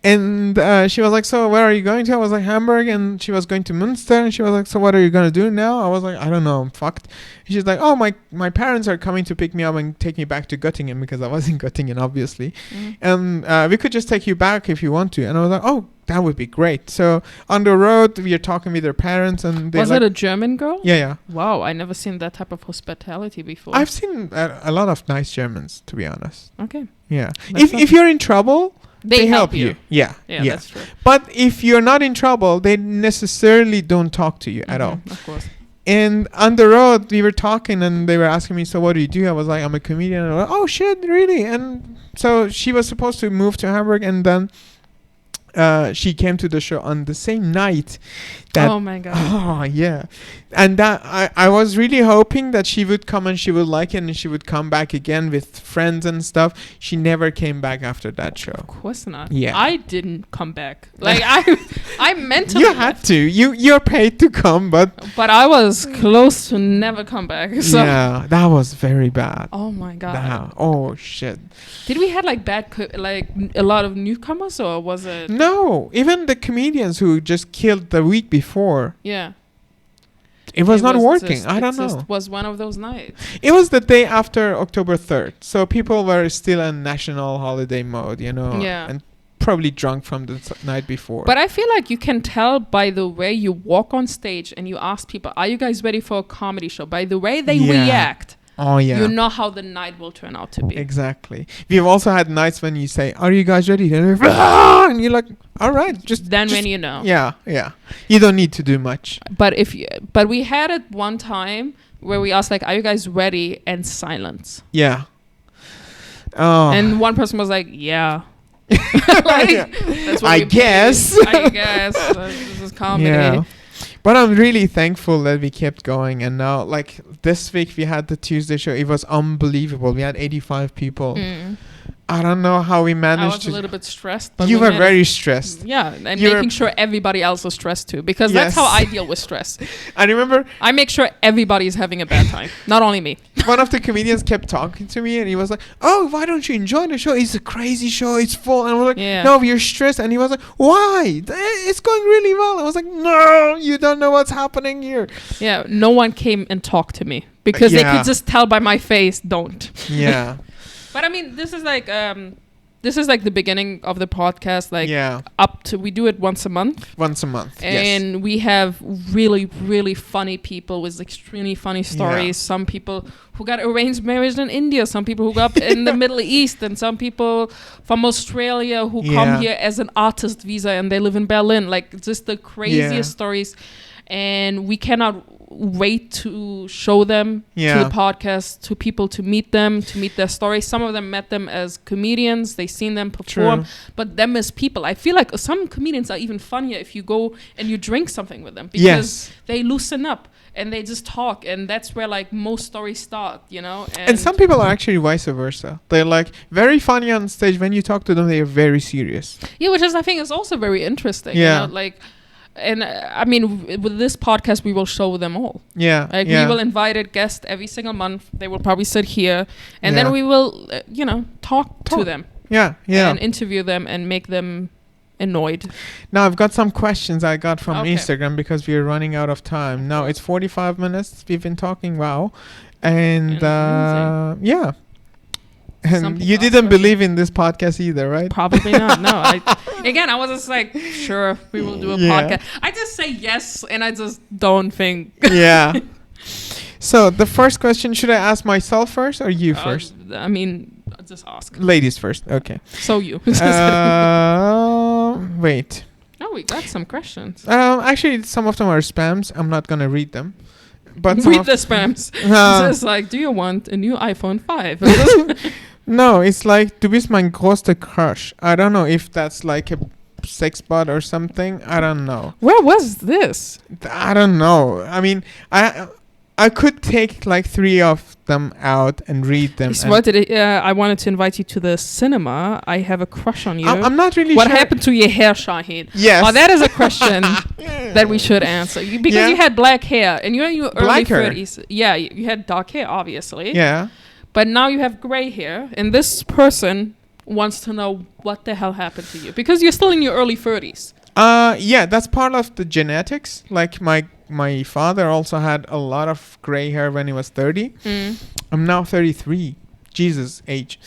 S1: And she was like, so where are you going to? I was like, Hamburg. And she was going to Münster. And she was like, so what are you going to do now? I was like, I don't know. I'm fucked. And she's like, oh, my parents are coming to pick me up and take me back to Göttingen, because I was in Göttingen, obviously. And we could just take you back if you want to. And I was like, oh, that would be great. So on the road, we are talking with their parents. And
S2: was it a German girl?
S1: Yeah.
S2: Wow, I never seen that type of hospitality before.
S1: I've seen a lot of nice Germans, to be honest.
S2: Okay.
S1: Yeah. If you're in trouble... They help you. Yeah,
S2: that's true.
S1: But if you're not in trouble, they necessarily don't talk to you at all.
S2: Of course.
S1: And on the road, we were talking and they were asking me, so what do you do? I was like, I'm a comedian. And I was like, oh, shit, really? And so she was supposed to move to Hamburg, and then she came to the show on the same night
S2: Oh my god.
S1: Oh yeah, and that I was really hoping that she would come and she would like it and she would come back again with friends and stuff. She never came back after that show.
S2: Of course not.
S1: Yeah,
S2: I didn't come back. Like I meant to.
S1: You had to. You're paid to come, but
S2: I was close to never come back. So.
S1: Yeah, that was very bad.
S2: Oh my god.
S1: Oh shit.
S2: Did we had like a lot of newcomers, or was it?
S1: No, even the comedians who just killed the week before.
S2: Yeah.
S1: It was not working. I don't know. It
S2: just was one of those nights.
S1: It was the day after October 3rd. So people were still in national holiday mode, you know.
S2: Yeah.
S1: And probably drunk from the night before.
S2: But I feel like you can tell by the way you walk on stage and you ask people, are you guys ready for a comedy show? By the way they react.
S1: Oh, yeah.
S2: You know how the night will turn out to be.
S1: Exactly. We've also had nights when you say, are you guys ready? And you're like, all right.
S2: When you know.
S1: Yeah, yeah. You don't need to do much.
S2: But we had it one time where we asked, like, are you guys ready? And silence.
S1: Yeah. Oh.
S2: And one person was like, yeah. Like,
S1: yeah.
S2: That's what
S1: I guess.
S2: This is comedy.
S1: Yeah. But I'm really thankful that we kept going. And now, like, this week we had the Tuesday show. It was unbelievable. We had 85 people. I don't know how we managed.
S2: I was a little bit stressed. But
S1: you were very stressed.
S2: Yeah, and making sure everybody else was stressed too, because that's how I deal with stress.
S1: I remember
S2: I make sure everybody is having a bad time, not only me.
S1: One of the comedians kept talking to me, and he was like, "Oh, why don't you enjoy the show? It's a crazy show. It's full." And I was like, "No, you're stressed." And he was like, "Why? It's going really well." I was like, "No, you don't know what's happening here."
S2: Yeah, no one came and talked to me because they could just tell by my face. Don't.
S1: Yeah.
S2: But I mean, this is like the beginning of the podcast. Like, we do it once a month. And we have really, really funny people with extremely funny stories. Yeah. Some people who got arranged marriage in India, some people who got up in the Middle East, and some people from Australia who come here as an artist visa and they live in Berlin. Like, just the craziest stories. And we cannot wait to show them to the podcast, to people, to meet them, to meet their stories. Some of them met them as comedians, they seen them perform, but them as people. I feel like some comedians are even funnier if you go and you drink something with them, because they loosen up and they just talk, and that's where like most stories start, you know.
S1: And some people are actually vice versa. They're like very funny on stage. When you talk to them, they are very serious.
S2: Yeah, which is, I think, is also very interesting. Yeah, you know, like. And I mean, with this podcast, we will show them all. Yeah. Like, we will invite a guest every single month. They will probably sit here. And then we will, talk to them. Yeah. And interview them and make them annoyed.
S1: Now, I've got some questions I got from Instagram, because we are running out of time. Now, it's 45 minutes. We've been talking. Wow. And yeah. And you didn't believe in this podcast either, right?
S2: Probably not. No. I was just like, sure, we will do a podcast. I just say yes, and I just don't think.
S1: Yeah. So the first question, should I ask myself first or you first?
S2: I mean, just ask.
S1: Ladies first. Okay.
S2: So you.
S1: Wait.
S2: Oh, we got some questions.
S1: Actually, some of them are spams. I'm not going to read them. But
S2: read the spams. It's like, do you want a new iPhone 5?
S1: No, it's like, du bist mein größter Crush. I don't know if that's like a sex bot or something. I don't know.
S2: Where was this?
S1: I don't know. I mean, I could take like 3 of them out and read them.
S2: I wanted to invite you to the cinema. I have a crush on you.
S1: I'm not really
S2: sure.
S1: What
S2: happened to your hair, Shahin?
S1: Yes.
S2: Oh, that is a question that we should answer. Because you had black hair and you're in your early 30s. Yeah, you had dark hair, obviously.
S1: Yeah.
S2: But now you have gray hair. And this person wants to know what the hell happened to you. Because you're still in your early 30s.
S1: Yeah, that's part of the genetics. Like my father also had a lot of gray hair when he was 30. I'm now 33. Jesus age.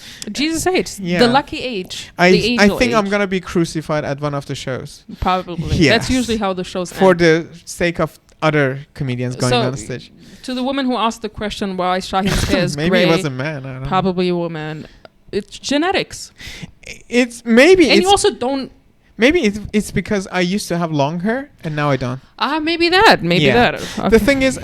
S2: Yeah. The lucky age.
S1: I think I'm going to be crucified at one of the shows.
S2: Probably. Yes. That's usually how the shows end.
S1: For the sake of other comedians going on stage.
S2: To the woman who asked the question why Shahin's hair is
S1: maybe
S2: gray.
S1: Maybe it was a man. I don't
S2: probably know. A woman. It's genetics.
S1: It's maybe.
S2: And you also don't
S1: Maybe it's because I used to have long hair and now I don't.
S2: Maybe that. Okay.
S1: The thing is,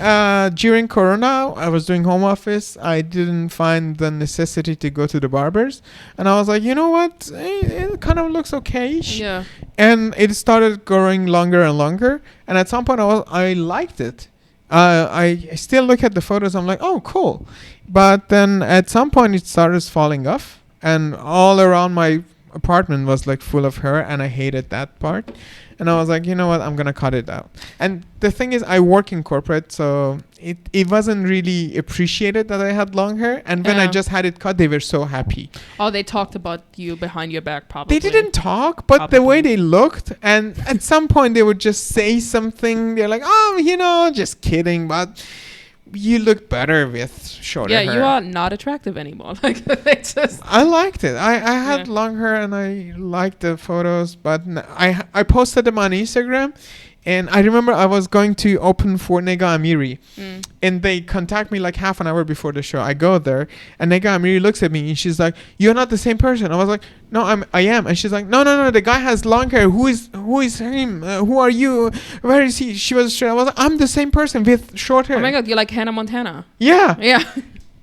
S1: during Corona, I was doing home office. I didn't find the necessity to go to the barbers. And I was like, you know what? It kind of looks okay.
S2: Yeah.
S1: And it started growing longer and longer. And at some point, I liked it. I still look at the photos. I'm like, oh, cool. But then at some point, it started falling off. And all around my apartment was like full of hair, and I hated that part. And I was like, you know what, I'm gonna cut it out. And the thing is, I work in corporate, so it wasn't really appreciated that I had long hair. And when I just had it cut, they were so happy.
S2: Oh, they talked about you behind your back, probably.
S1: They didn't talk, but the way they looked, and at some point they would just say something. They're like, oh, just kidding, but you look better with shorter hair.
S2: Yeah, you are not attractive anymore. Like, it's just...
S1: I liked it. I had long hair and I liked the photos, but I posted them on Instagram. And I remember I was going to open for Nega Amiri. And they contact me like half an hour before the show. I go there and Nega Amiri looks at me and she's like, you're not the same person. I was like, no, I am. And she's like, no, the guy has long hair. Who is him? Who are you? Where is he? She was straight. I was like, I'm the same person with short hair.
S2: Oh my God, you're like Hannah Montana.
S1: Yeah.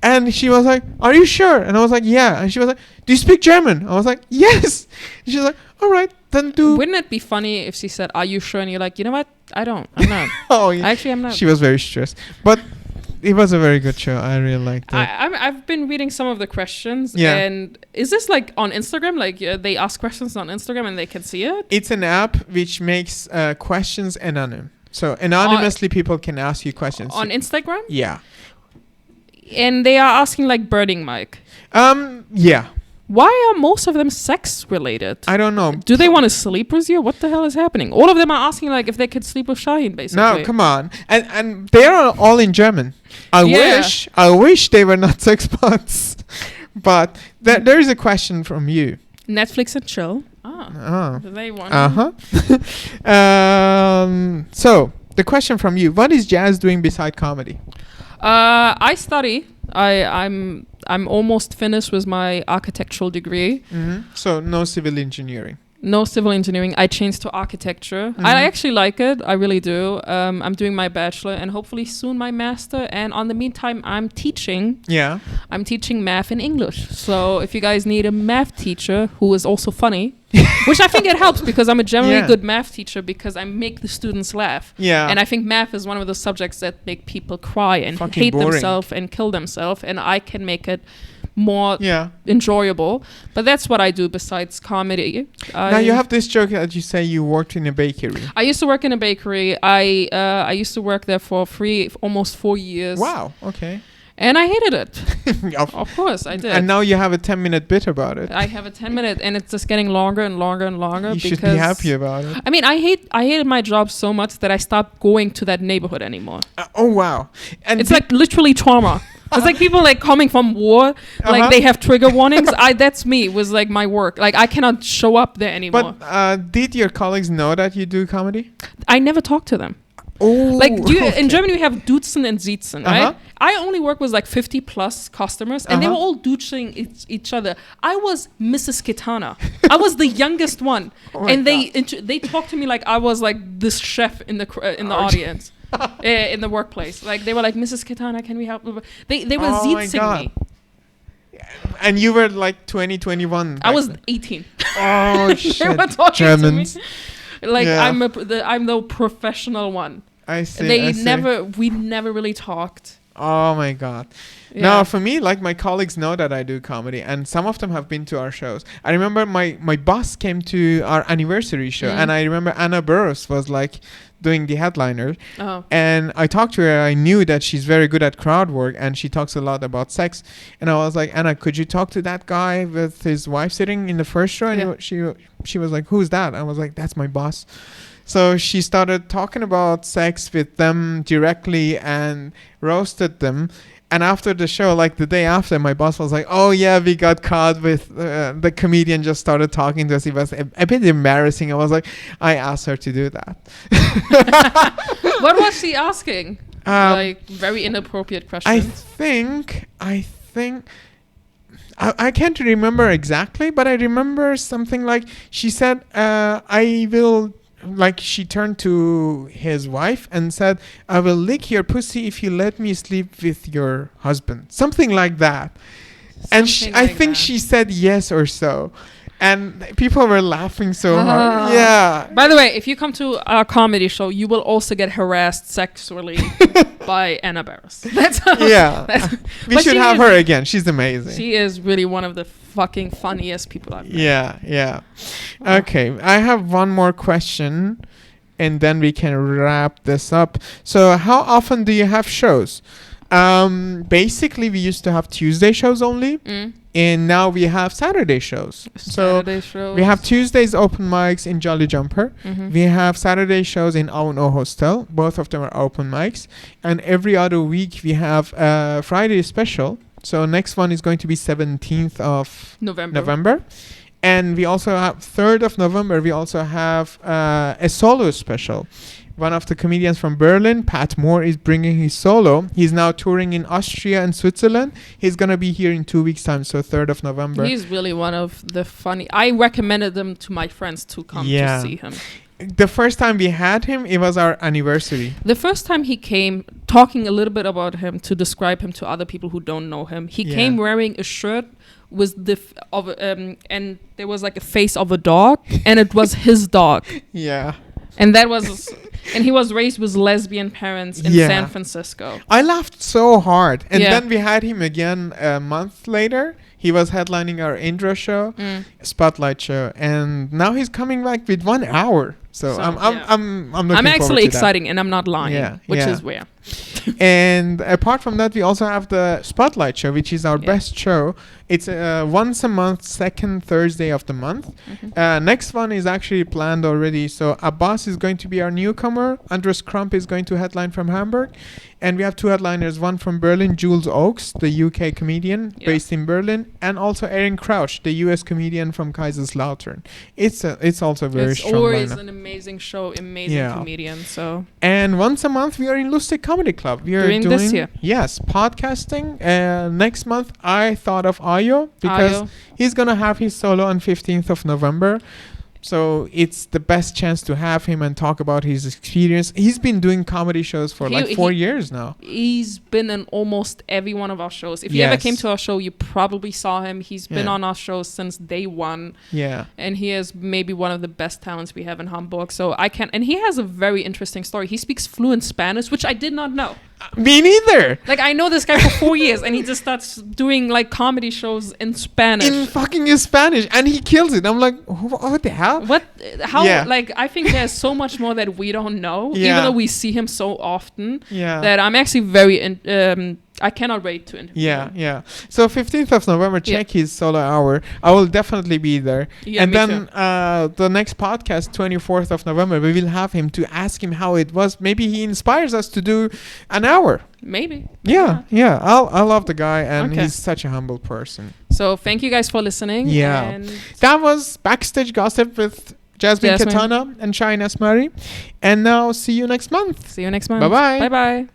S1: And she was like, are you sure? And I was like, yeah. And she was like, do you speak German? I was like, yes. And she was like, all right, then do.
S2: Wouldn't it be funny if she said, are you sure? And you're like, you know what? I'm not.
S1: Oh, yeah.
S2: Actually, I'm not.
S1: She was very stressed. But it was a very good show. I really liked it.
S2: I've been reading some of the questions.
S1: Yeah.
S2: And is this like on Instagram? Like they ask questions on Instagram and they can see it?
S1: It's an app which makes questions anonymous. So anonymously people can ask you questions.
S2: On Instagram?
S1: Yeah.
S2: And they are asking like birding Mike.
S1: Yeah.
S2: Why are most of them sex related?
S1: I don't know.
S2: Do they want to sleep with you? What the hell is happening? All of them are asking like if they could sleep with Shahin, basically.
S1: No, come on. And they are all in German. I wish they were not sex bots. But there is a question from you.
S2: Netflix and chill. Do they want
S1: so the question from you. What is Jazz doing beside comedy?
S2: I study. I'm almost finished with my architectural degree.
S1: So no civil engineering.
S2: No civil engineering. I changed to architecture. I actually like it. I really do. I'm doing my bachelor and hopefully soon my master. And on the meantime, I'm teaching. Yeah. I'm teaching math and English. So if you guys need a math teacher who is also funny, which I think it helps because I'm a generally good math teacher because I make the students laugh. Yeah. And I think math is one of those subjects that make people cry and hate themselves and kill themselves. And I can make it more enjoyable. But that's what I do besides comedy.
S1: Now you have this joke that you say you worked in a bakery.
S2: I used to work in a bakery. I used to work there for almost 4 years.
S1: Wow. Okay.
S2: And I hated it. Of course, I did.
S1: And now you have a 10-minute bit about it.
S2: I have a 10-minute, and it's just getting longer and longer and longer.
S1: You should be happy about it.
S2: I mean, I hated my job so much that I stopped going to that neighborhood anymore.
S1: Oh wow! And
S2: it's like literally trauma. It's like people like coming from war, like they have trigger warnings. That's me. It was like my work. Like I cannot show up there anymore.
S1: But did your colleagues know that you do comedy?
S2: I never talked to them.
S1: Oh,
S2: like in Germany we have Dutzen and Siezen, right? I only work with like 50 plus customers and they were all douching each other. I was Mrs. Kettana. I was the youngest one. And they talked to me like I was like this chef in the audience. In the workplace. Like they were like, Mrs. Kettana, can we help? They were Sietzing me.
S1: And you were like 20, 21.
S2: I was 18.
S1: Oh shit.
S2: They were talking Germans. To me. Like I'm the professional one.
S1: I see.
S2: We never really talked.
S1: Oh my god. Yeah. Now for me, like my colleagues know that I do comedy and some of them have been to our shows. I remember my boss came to our anniversary show and I remember Anna Burroughs was like doing the headliner. And I talked to her. I knew that she's very good at crowd work and she talks a lot about sex. And I was like, Anna, could you talk to that guy with his wife sitting in the first show? And she was like, who's that? I was like, that's my boss. So she started talking about sex with them directly and roasted them. And after the show, like the day after, my boss was like, oh yeah, we got caught with the comedian just started talking to us. It was a bit embarrassing. I was like, I asked her to do that.
S2: What was she asking? Like very inappropriate questions.
S1: I think I can't remember exactly, but I remember something like she said, I will, like she turned to his wife and said, I will lick your pussy if you let me sleep with your husband. Something like that. And I think she said yes or so. And people were laughing so hard. Yeah.
S2: By the way, if you come to our comedy show, you will also get harassed sexually by Anna Barris. That's
S1: we should have her again. She's amazing.
S2: She is really one of the fucking funniest people I've met.
S1: Yeah. Okay, I have one more question, and then we can wrap this up. So, how often do you have shows? Basically, we used to have Tuesday shows only. And now we have Saturday shows. We have Tuesdays open mics in Jolly Jumper. We have Saturday shows in Auno Hostel. Both of them are open mics. And every other week we have Friday special. So next one is going to be 17th of November. And we also have 3rd of November. We also have a solo special. One of the comedians from Berlin, Pat Moore, is bringing his solo. He's now touring in Austria and Switzerland. He's going to be here in 2 weeks' time, so 3rd of November.
S2: He's really one of the funny... I recommended them to my friends to come to see him.
S1: The first time we had him, it was our anniversary.
S2: The first time he came, talking a little bit about him to describe him to other people who don't know him, he came wearing a shirt with and there was like a face of a dog, and it was his dog.
S1: Yeah.
S2: And that was... And he was raised with lesbian parents in San Francisco.
S1: I laughed so hard. And then we had him again a month later. He was headlining our intro show, Spotlight show. And now he's coming back with 1 hour. So I'm looking
S2: actually
S1: to
S2: exciting,
S1: that.
S2: And I'm not lying, which is rare.
S1: And apart from that, we also have the Spotlight show, which is our best show. It's once a month, second Thursday of the month. Next one is actually planned already. So Abbas is going to be our newcomer. Andres Krump is going to headline from Hamburg. And we have two headliners, one from Berlin, Jules Oakes, the UK comedian based in Berlin, and also Aaron Crouch, the US comedian from Kaiserslautern. It's also very strong. It's always
S2: an amazing show, amazing comedian. So.
S1: And once a month, we are in Lustig Comedy Club. We are doing
S2: this year.
S1: Yes, podcasting. Next month, I thought of Ayo because he's going to have his solo on 15th of November. So it's the best chance to have him and talk about his experience. He's been doing comedy shows for 4 years now.
S2: He's been in almost every one of our shows. If you ever came to our show, you probably saw him. He's been on our shows since day one.
S1: Yeah.
S2: And he is maybe one of the best talents we have in Hamburg. So and he has a very interesting story. He speaks fluent Spanish, which I did not know.
S1: Me neither.
S2: Like, I know this guy for 4 years, and he just starts doing like comedy shows in Spanish.
S1: In fucking Spanish, and he kills it. I'm like, what the hell?
S2: Like, I think there's so much more that we don't know, even though we see him so often. That I'm actually very I cannot wait to interview him.
S1: Yeah. So 15th of November, check his solo hour. I will definitely be there.
S2: Yeah,
S1: and then the next podcast, 24th of November, we will have him to ask him how it was. Maybe he inspires us to do an hour.
S2: Maybe.
S1: Yeah. I love the guy, and he's such a humble person.
S2: So thank you guys for listening.
S1: Yeah. And that was Backstage Gossip with Jasmin Kettana and Shahin Asmari. And now see you next month.
S2: Bye-bye.
S1: Bye-bye.
S2: Bye-bye.